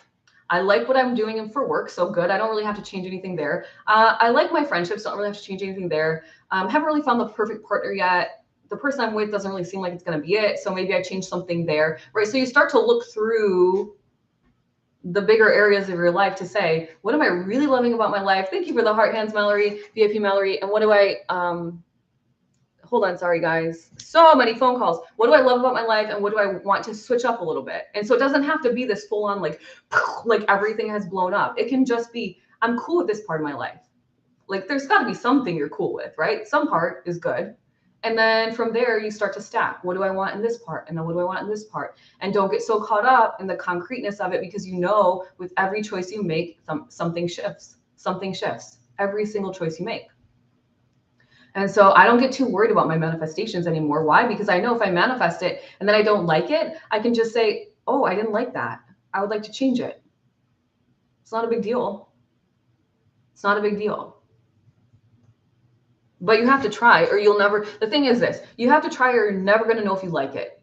I like what I'm doing for work, so good. I don't really have to change anything there. I like my friendships, don't really have to change anything there. Haven't really found the perfect partner yet. The person I'm with doesn't really seem like it's going to be it, so maybe I change something there, right? So you start to look through the bigger areas of your life to say, what am I really loving about my life? Thank you for the heart hands, Mallory, VIP Mallory. And what do I, hold on, sorry guys, so many phone calls. What do I love about my life, and what do I want to switch up a little bit? And so it doesn't have to be this full on like everything has blown up. It can just be, I'm cool with this part of my life. Like there's got to be something you're cool with, right? Some part is good. And then from there, you start to stack. What do I want in this part? And then what do I want in this part? And don't get so caught up in the concreteness of it, because you know, with every choice you make, something shifts. Something shifts. Every single choice you make. And so I don't get too worried about my manifestations anymore. Why? Because I know if I manifest it and then I don't like it, I can just say, oh, I didn't like that. I would like to change it. It's not a big deal. It's not a big deal. But you have to try, or you'll never. The thing is this: you have to try, or you're never going to know if you like it.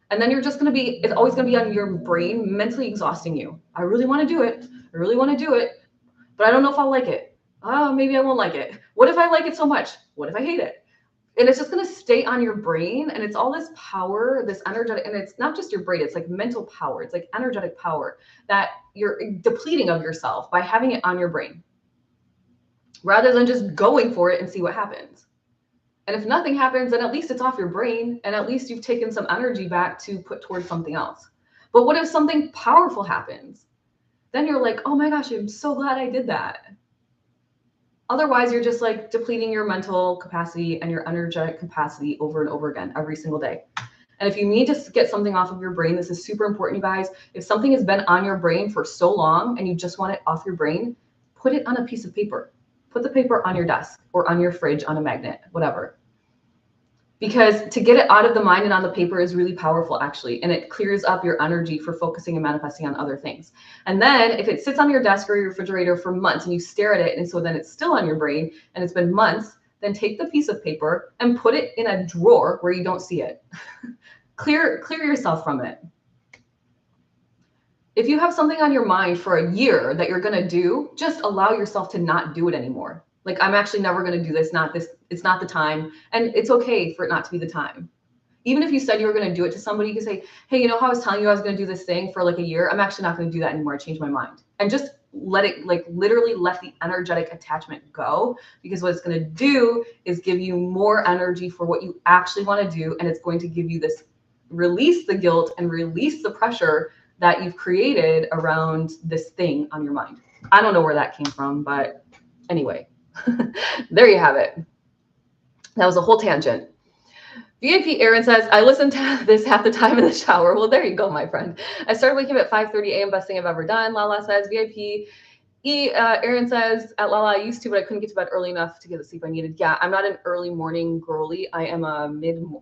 And then you're just going to be, it's always going to be on your brain, mentally exhausting you. I really want to do it. I really want to do it, but I don't know if I'll like it. Oh, maybe I won't like it. What if I like it so much? What if I hate it? And it's just going to stay on your brain. And it's all this power, this energetic, and it's not just your brain, it's like mental power. It's like energetic power that you're depleting of yourself by having it on your brain rather than just going for it and see what happens. And if nothing happens, then at least it's off your brain, and at least you've taken some energy back to put towards something else. But what if something powerful happens? Then you're like, oh my gosh, I'm so glad I did that. Otherwise, you're just like depleting your mental capacity and your energetic capacity over and over again every single day. And if you need to get something off of your brain, this is super important, you guys. If something has been on your brain for so long and you just want it off your brain, put it on a piece of paper. Put the paper on your desk or on your fridge, on a magnet, whatever. Because to get it out of the mind and on the paper is really powerful, actually. And it clears up your energy for focusing and manifesting on other things. And then if it sits on your desk or your refrigerator for months and you stare at it, and so then it's still on your brain and it's been months, then take the piece of paper and put it in a drawer where you don't see it. Clear yourself from it. If you have something on your mind for a year that you're going to do, just allow yourself to not do it anymore. Like, I'm actually never going to do this. It's not the time. And it's okay for it not to be the time. Even if you said you were going to do it to somebody, you can say, hey, you know how I was telling you I was going to do this thing for like a year? I'm actually not going to do that anymore. I changed my mind. And just let it, like, literally let the energetic attachment go, because what it's going to do is give you more energy for what you actually want to do. And it's going to give you this, release the guilt and release the pressure that you've created around this thing on your mind. I don't know where that came from, but anyway, there you have it. That was a whole tangent. VIP Aaron says, I listen to this half the time in the shower. Well, there you go, my friend. I started waking up at 5:30 a.m. Best thing I've ever done. Lala says, VIP Aaron says, at Lala, I used to, but I couldn't get to bed early enough to get the sleep I needed. Yeah, I'm not an early morning girly. I am a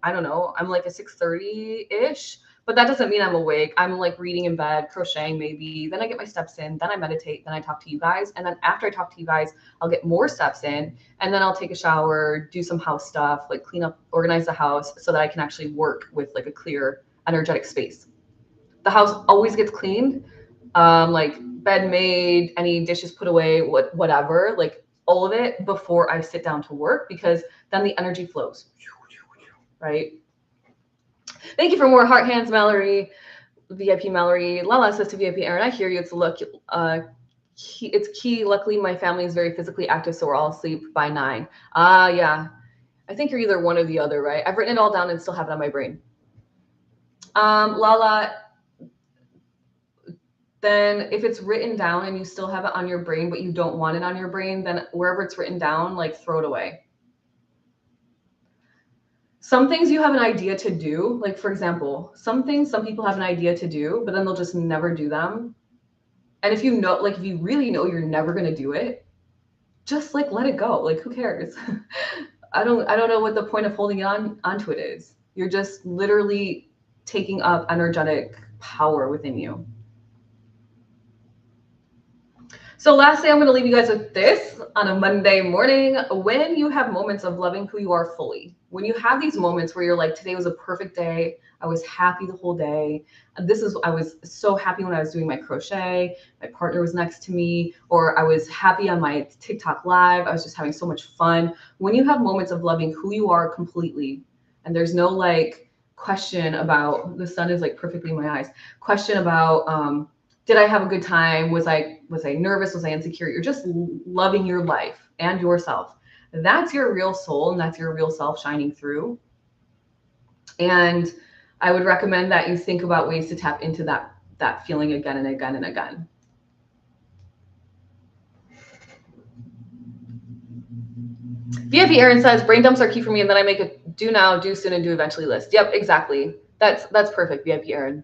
I don't know. I'm like a 6:30-ish. But that doesn't mean I'm awake. I'm like reading in bed, crocheting maybe. Then I get my steps in. Then I meditate. Then I talk to you guys. And then after I talk to you guys, I'll get more steps in. And then I'll take a shower, do some house stuff, like clean up, organize the house so that I can actually work with like a clear, energetic space. The house always gets cleaned, like bed made, any dishes put away, whatever, like all of it before I sit down to work, because then the energy flows, right? Thank you for more heart hands, Mallory. VIP Mallory. Lala says to VIP Aaron, I hear you. It's a look. It's key. Luckily, my family is very physically active, so we're all asleep by 9. Yeah. I think you're either one or the other, right? I've written it all down and still have it on my brain. Lala, then if it's written down and you still have it on your brain, but you don't want it on your brain, then wherever it's written down, like throw it away. Some things you have an idea to do, like for example, some people have an idea to do, but then they'll just never do them. And if you know, like if you really know you're never going to do it, just like let it go. Like who cares? I don't know what the point of holding onto it is. You're just literally taking up energetic power within you. So lastly, I'm going to leave you guys with this on a Monday morning. When you have moments of loving who you are fully, when you have these moments where you're like, today was a perfect day. I was happy the whole day. I was so happy when I was doing my crochet. My partner was next to me, or I was happy on my TikTok live. I was just having so much fun. When you have moments of loving who you are completely, and there's no like question about, the sun is like perfectly in my eyes, question about, did I have a good time? Was I nervous? Was I insecure? You're just loving your life and yourself. That's your real soul, and that's your real self shining through. And I would recommend that you think about ways to tap into that feeling again and again and again. VIP Aaron says, brain dumps are key for me, and then I make a do now, do soon, and do eventually list. Yep, exactly. That's perfect, VIP Aaron.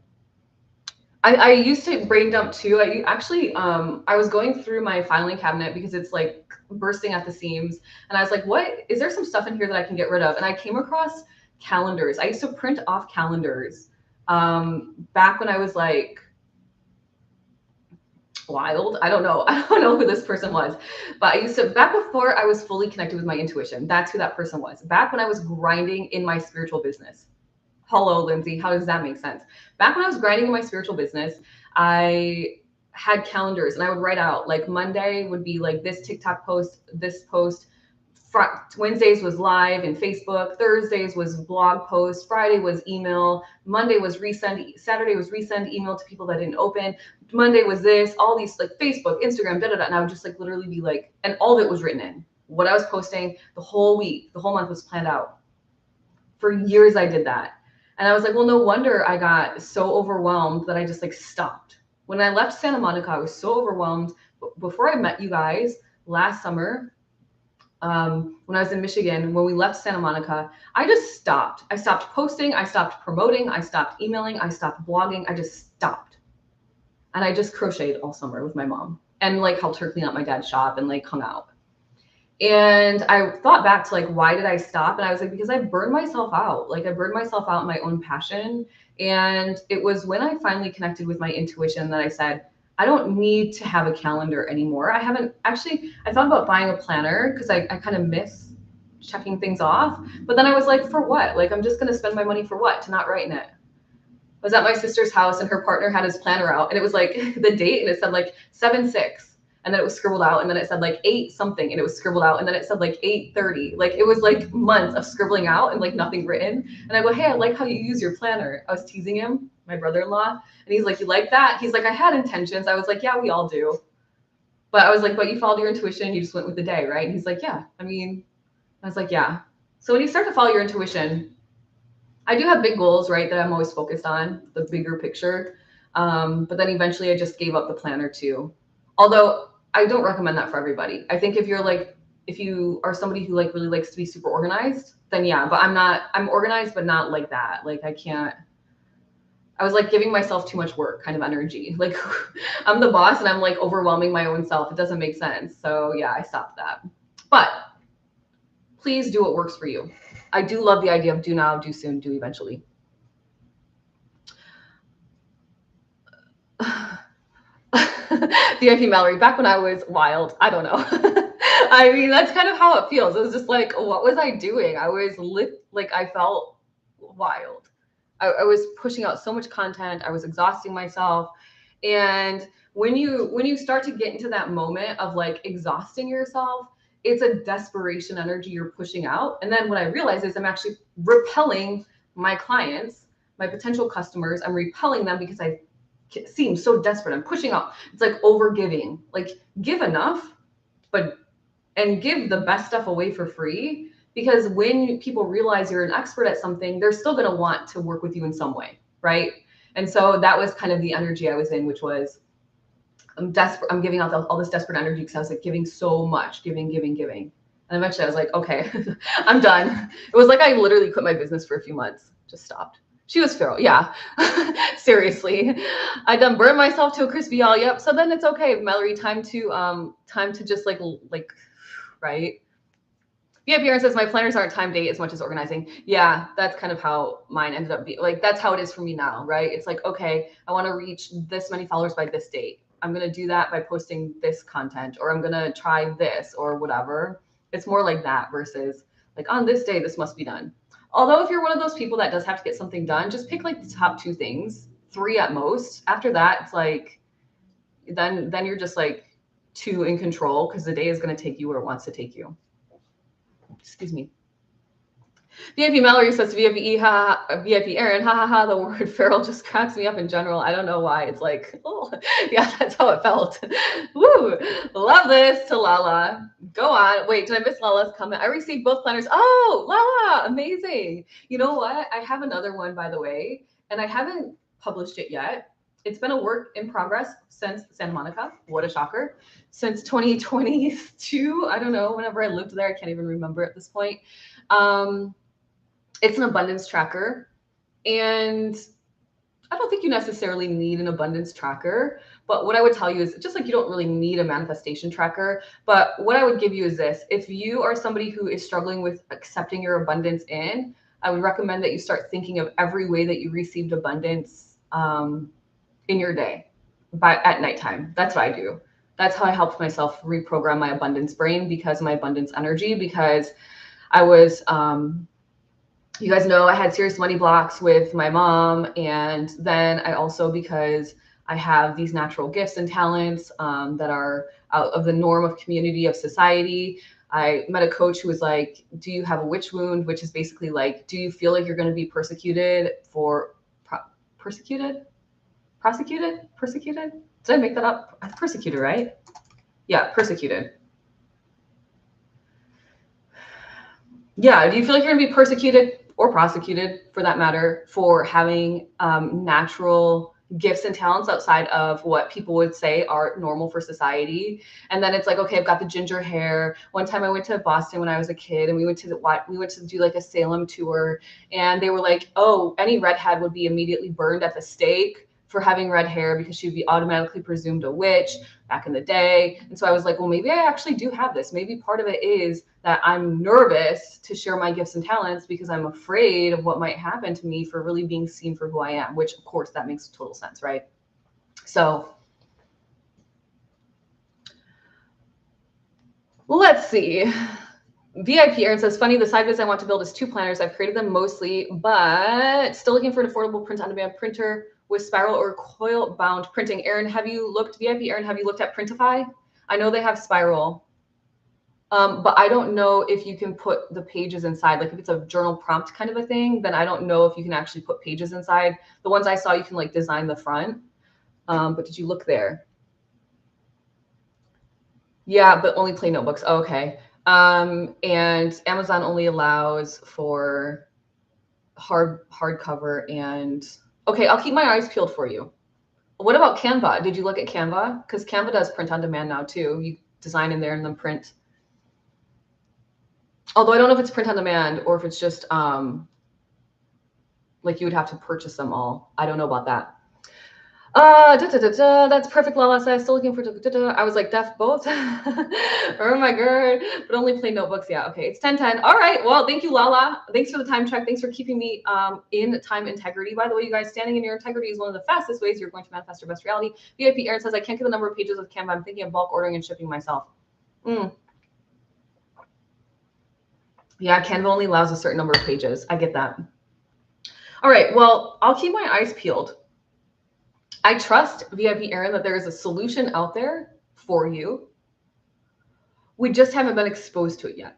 I used to brain dump too. I was going through my filing cabinet because it's like bursting at the seams. And I was like, what, is there some stuff in here that I can get rid of? And I came across calendars. I used to print off calendars back when I was like wild. I don't know. I don't know who this person was, but I used to, back before I was fully connected with my intuition, that's who that person was. Back when I was grinding in my spiritual business. Hello, Lindsay. How does that make sense? Back when I was grinding in my spiritual business, I had calendars and I would write out like Monday would be like this TikTok post, this post. Wednesdays was live in Facebook. Thursdays was blog post. Friday was email. Monday was resend. Saturday was resend email to people that didn't open. Monday was this, all these like Facebook, Instagram, da da da. And I would just like literally be like, and all of it was written in. What I was posting the whole week, the whole month was planned out. For years I did that. And I was like, well, no wonder I got so overwhelmed that I just like stopped. When I left Santa Monica, I was so overwhelmed. Before I met you guys last summer, when I was in Michigan, when we left Santa Monica, I just stopped. I stopped posting. I stopped promoting. I stopped emailing. I stopped blogging. I just stopped. And I just crocheted all summer with my mom and like helped her clean up my dad's shop and like hung out. And I thought back to like, why did I stop? And I was like, because I burned myself out. Like I burned myself out in my own passion. And it was when I finally connected with my intuition that I said, I don't need to have a calendar anymore. I haven't actually, I thought about buying a planner because I kind of miss checking things off. But then I was like, for what? Like, I'm just going to spend my money for what? To not write in it. I was at my sister's house and her partner had his planner out and it was like the date and it said like 7/6. And then it was scribbled out, and then it said like 8 something, and it was scribbled out, and then it said like 8:30. Like it was like months of scribbling out and like nothing written. And I go, hey, I like how you use your planner. I was teasing him, my brother-in-law, and he's like, you like that? He's like, I had intentions. I was like, yeah, we all do. But I was like, but you followed your intuition, you just went with the day, right? And he's like, yeah. I mean, I was like, yeah. So when you start to follow your intuition, I do have big goals, right? That I'm always focused on, the bigger picture. But then eventually I just gave up the planner too. Although I don't recommend that for everybody. I think if you're like, if you are somebody who like really likes to be super organized, then yeah, but I'm organized, but not like that. Like I was like giving myself too much work kind of energy. Like I'm the boss and I'm like overwhelming my own self. It doesn't make sense. So yeah, I stopped that. But please do what works for you. I do love the idea of do now, do soon, do eventually. VIP Mallory, back when I was wild, I don't know. I mean, that's kind of how it feels. It was just like, what was I doing? I was like, I felt wild. I was pushing out so much content. I was exhausting myself. And when you start to get into that moment of like exhausting yourself, it's a desperation energy you're pushing out. And then what I realize is I'm actually repelling my clients, my potential customers. I'm repelling them because I seem so desperate. I'm pushing out. It's like over giving. Like give enough, and give the best stuff away for free. Because when people realize you're an expert at something, they're still going to want to work with you in some way, right? And so that was kind of the energy I was in, which was I'm desperate. I'm giving out all this desperate energy because I was like giving so much, giving. And eventually I was like, okay, I'm done. It was like I literally quit my business for a few months, just stopped. She was feral. Yeah, seriously. I done burned myself to a crispy all. Yep. So then it's okay, Mallory. Time to just like, right. VIP Aaron says my planners aren't time date as much as organizing. Yeah, that's kind of how mine ended up being. Like that's how it is for me now, right? It's like, okay, I want to reach this many followers by this date. I'm gonna do that by posting this content, or I'm gonna try this or whatever. It's more like that versus like on this day, this must be done. Although if you're one of those people that does have to get something done, just pick like the top 2 things, 3 at most. After that, it's like, then you're just like too in control because the day is going to take you where it wants to take you. Excuse me. VIP Mallory says to VIP Aaron, ha ha ha, the word feral just cracks me up in general. I don't know why. It's like, oh, yeah, that's how it felt. Woo, love this to Lala. Go on. Wait, did I miss Lala's comment? I received both planners. Oh, Lala, amazing. You know what? I have another one, by the way, and I haven't published it yet. It's been a work in progress since Santa Monica. What a shocker. Since 2022. I don't know. Whenever I lived there, I can't even remember at this point. It's an abundance tracker. And I don't think you necessarily need an abundance tracker. But what I would tell you is just like you don't really need a manifestation tracker. But what I would give you is this. If you are somebody who is struggling with accepting your abundance in, I would recommend that you start thinking of every way that you received abundance in your day. at nighttime. That's what I do. That's how I helped myself reprogram my abundance brain, because my abundance energy, because I was, you guys know I had serious money blocks with my mom. And then I also, because I have these natural gifts and talents that are out of the norm of community, of society. I met a coach who was like, do you have a witch wound? Which is basically like, do you feel like you're going to be persecuted for persecuted? Prosecuted? Persecuted? Did I make that up? Persecuted, right? Yeah, persecuted. Yeah, do you feel like you're going to be persecuted or prosecuted, for that matter, for having natural gifts and talents outside of what people would say are normal for society? And then it's like, okay, I've got the ginger hair. One time I went to Boston when I was a kid, and we went to do like a Salem tour, and they were like, oh, any redhead would be immediately burned at the stake for having red hair, because she'd be automatically presumed a witch back in the day. And so I was like, well, maybe I actually do have this. Maybe part of it is that I'm nervous to share my gifts and talents because I'm afraid of what might happen to me for really being seen for who I am, which of course that makes total sense, right? So let's see. VIP Aaron says, funny, the side biz I want to build is 2 planners. I've created them mostly, but still looking for an affordable print-on-demand printer with spiral or coil-bound printing. Aaron, have you looked, VIP Aaron, have you looked at Printify? I know they have spiral, but I don't know if you can put the pages inside. Like if it's a journal prompt kind of a thing, then I don't know if you can actually put pages inside. The ones I saw, you can like design the front. But did you look there? Yeah, but only plain notebooks. Oh, okay. And Amazon only allows for hardcover. And okay, I'll keep my eyes peeled for you. What about Canva? Did you look at Canva? Because Canva does print on demand now too. You design in there and then print. Although I don't know if it's print on demand or if it's just like you would have to purchase them all. I don't know about that. That's perfect, Lala says. Still looking for I was like, def both. Oh my god. But only plain notebooks. Yeah, okay. It's 10:10. All right. Well, thank you, Lala. Thanks for the time check. Thanks for keeping me in time integrity. By the way, you guys, standing in your integrity is one of the fastest ways you're going to manifest your best reality. VIP Aaron says, I can't get the number of pages with Canva. I'm thinking of bulk ordering and shipping myself. Yeah, Canva only allows a certain number of pages. I get that. All right. Well, I'll keep my eyes peeled. I trust, VIP Aaron, that there is a solution out there for you. We just haven't been exposed to it yet.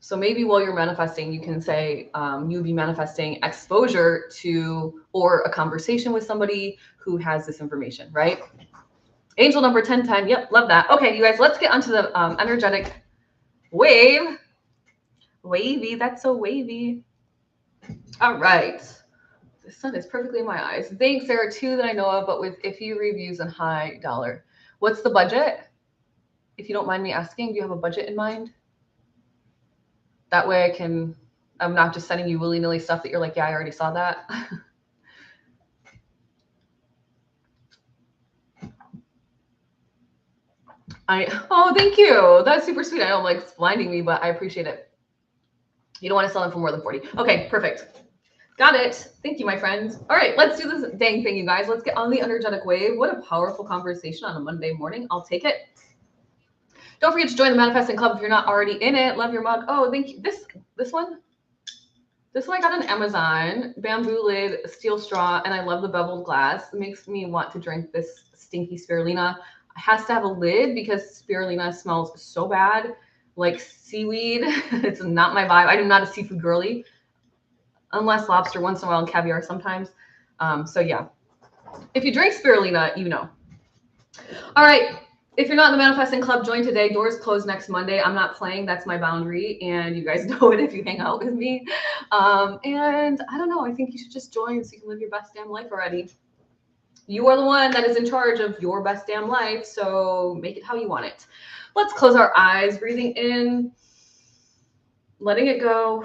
So maybe while you're manifesting, you can say you'll be manifesting exposure to or a conversation with somebody who has this information, right? Angel number 1010. Yep, love that. Okay, you guys, let's get onto the energetic wave. Wavy, that's so wavy. All right. The sun is perfectly in my eyes. Thanks. There are 2 that I know of, but with iffy reviews and high dollar. What's the budget? If you don't mind me asking, do you have a budget in mind? That way I'm not just sending you willy-nilly stuff that you're like, yeah, I already saw that. Oh, thank you. That's super sweet. I know, like, it's blinding me, but I appreciate it. You don't want to sell them for more than 40. Okay, perfect. Got it. Thank you, my friend. All right, let's do this dang thing, you guys. Let's get on the energetic wave. What a powerful conversation on a Monday morning. I'll take it. Don't forget to join the Manifesting Club if you're not already in it. Love your mug. Oh, thank you. This one I got on Amazon. Bamboo lid, steel straw, and I love the beveled glass. It makes me want to drink this stinky spirulina. It has to have a lid because spirulina smells so bad, like seaweed. It's not my vibe. I'm not a seafood girly. Unless lobster once in a while and caviar sometimes. So yeah, if you drink spirulina, you know. All right. If you're not in the Manifesting Club, join today. Doors close next Monday. I'm not playing. That's my boundary. And you guys know it if you hang out with me. And I don't know. I think you should just join so you can live your best damn life already. You are the one that is in charge of your best damn life. So make it how you want it. Let's close our eyes. Breathing in. Letting it go.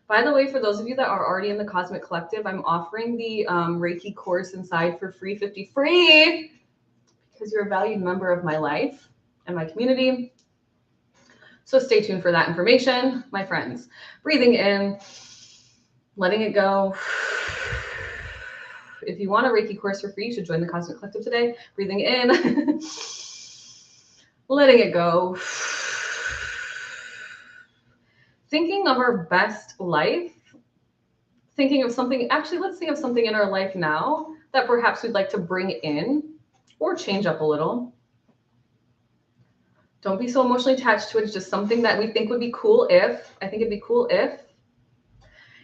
By the way, for those of you that are already in the Cosmic Collective, I'm offering the Reiki course inside for free, 50 free, because you're a valued member of my life and my community. So stay tuned for that information, my friends. Breathing in, letting it go. If you want a Reiki course for free, you should join the Cosmic Collective today. Breathing in, letting it go. Thinking of our best life, thinking of something, actually, let's think of something in our life now that perhaps we'd like to bring in or change up a little. Don't be so emotionally attached to it. It's just something that we think would be cool if, I think it'd be cool if,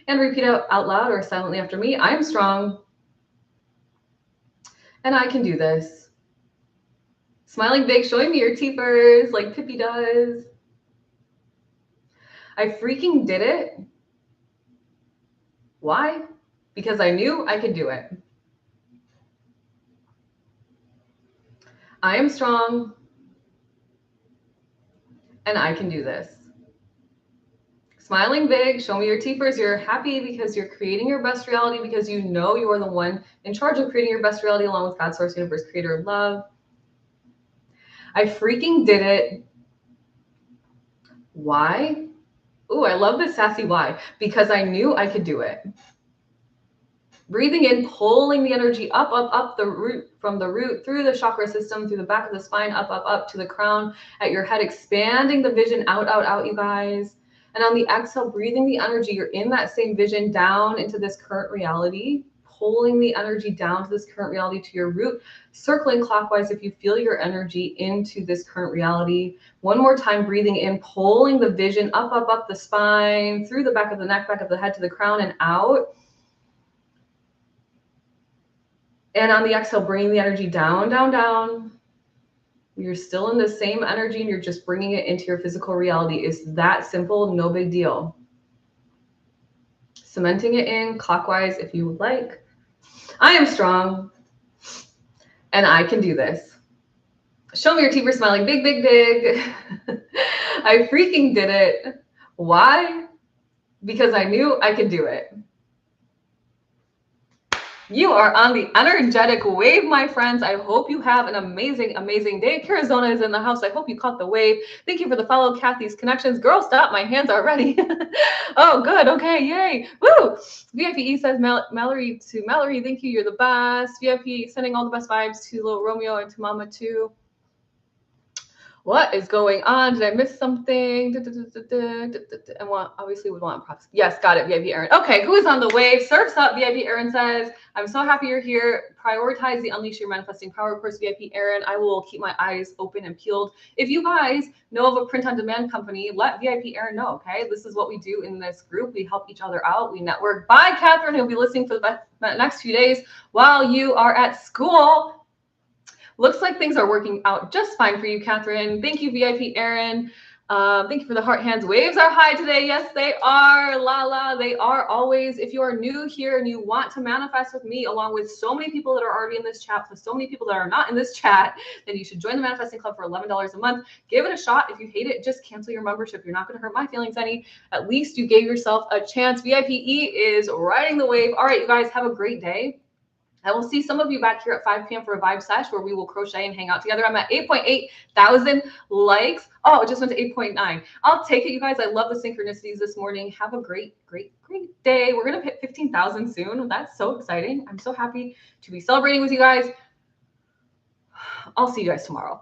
and repeat out loud or silently after me. I am strong and I can do this. Smiling big, showing me your teethers like Pippi does. I freaking did it. Why? Because I knew I could do it. I am strong and I can do this. Smiling big, show me your teethers. You're happy because you're creating your best reality, because you know you are the one in charge of creating your best reality along with God, Source, Universe, Creator of Love. I freaking did it. Why? Ooh, I love this sassy why. Because I knew I could do it. Breathing in, pulling the energy up the root, from the root through the chakra system, through the back of the spine, up to the crown at your head, expanding the vision out, you guys. And on the exhale, breathing the energy, you're in that same vision down into this current reality, pulling the energy down to this current reality to your root, circling clockwise if you feel your energy into this current reality. One more time, breathing in, pulling the vision up the spine, through the back of the neck, back of the head to the crown and out. And on the exhale, bringing the energy down. You're still in the same energy and you're just bringing it into your physical reality. It's that simple, no big deal. Cementing it in clockwise if you would like. I am strong and I can do this. Show me your teeth, smiling big. I freaking did it. Why? Because I knew I could do it. You are on the energetic wave, my friends. I hope you have an amazing day. Arizona is in the house. I hope you caught the wave. Thank you for the follow, Kathy's connections. Girl, stop. My hands are ready. Oh, good. Okay. Yay. Woo. VIPE says, Mallory, thank you. You're the best. VIP sending all the best vibes to little Romeo and to Mama too. What is going on? Did I miss something? And obviously we want props. Yes, got it. VIP Aaron. Okay, who is on the wave? Surfs up. VIP Aaron says, I'm so happy you're here. Prioritize the Unleash Your Manifesting Power course. VIP Aaron, I will keep my eyes open and peeled. If you guys know of a print-on-demand company, let VIP Aaron know, okay? This is what we do in this group. We help each other out. We network. Bye, Catherine, who'll be listening for the next few days while you are at school. Looks like things are working out just fine for you, Catherine. Thank you, VIP Aaron. Thank you for the heart hands. Waves are high today. Yes, they are. Lala, they are always. If you are new here and you want to manifest with me, along with so many people that are already in this chat, plus so many people that are not in this chat, then you should join the Manifesting Club for $11 a month. Give it a shot. If you hate it, just cancel your membership. You're not going to hurt my feelings any. At least you gave yourself a chance. VIPE is riding the wave. All right, you guys, have a great day. I will see some of you back here at 5 p.m. for a vibe sesh where we will crochet and hang out together. I'm at 8.8 thousand likes. Oh, it just went to 8.9. I'll take it, you guys. I love the synchronicities this morning. Have a great day. We're going to hit 15,000 soon. That's so exciting. I'm so happy to be celebrating with you guys. I'll see you guys tomorrow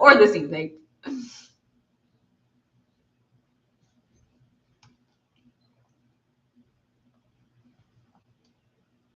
or this evening.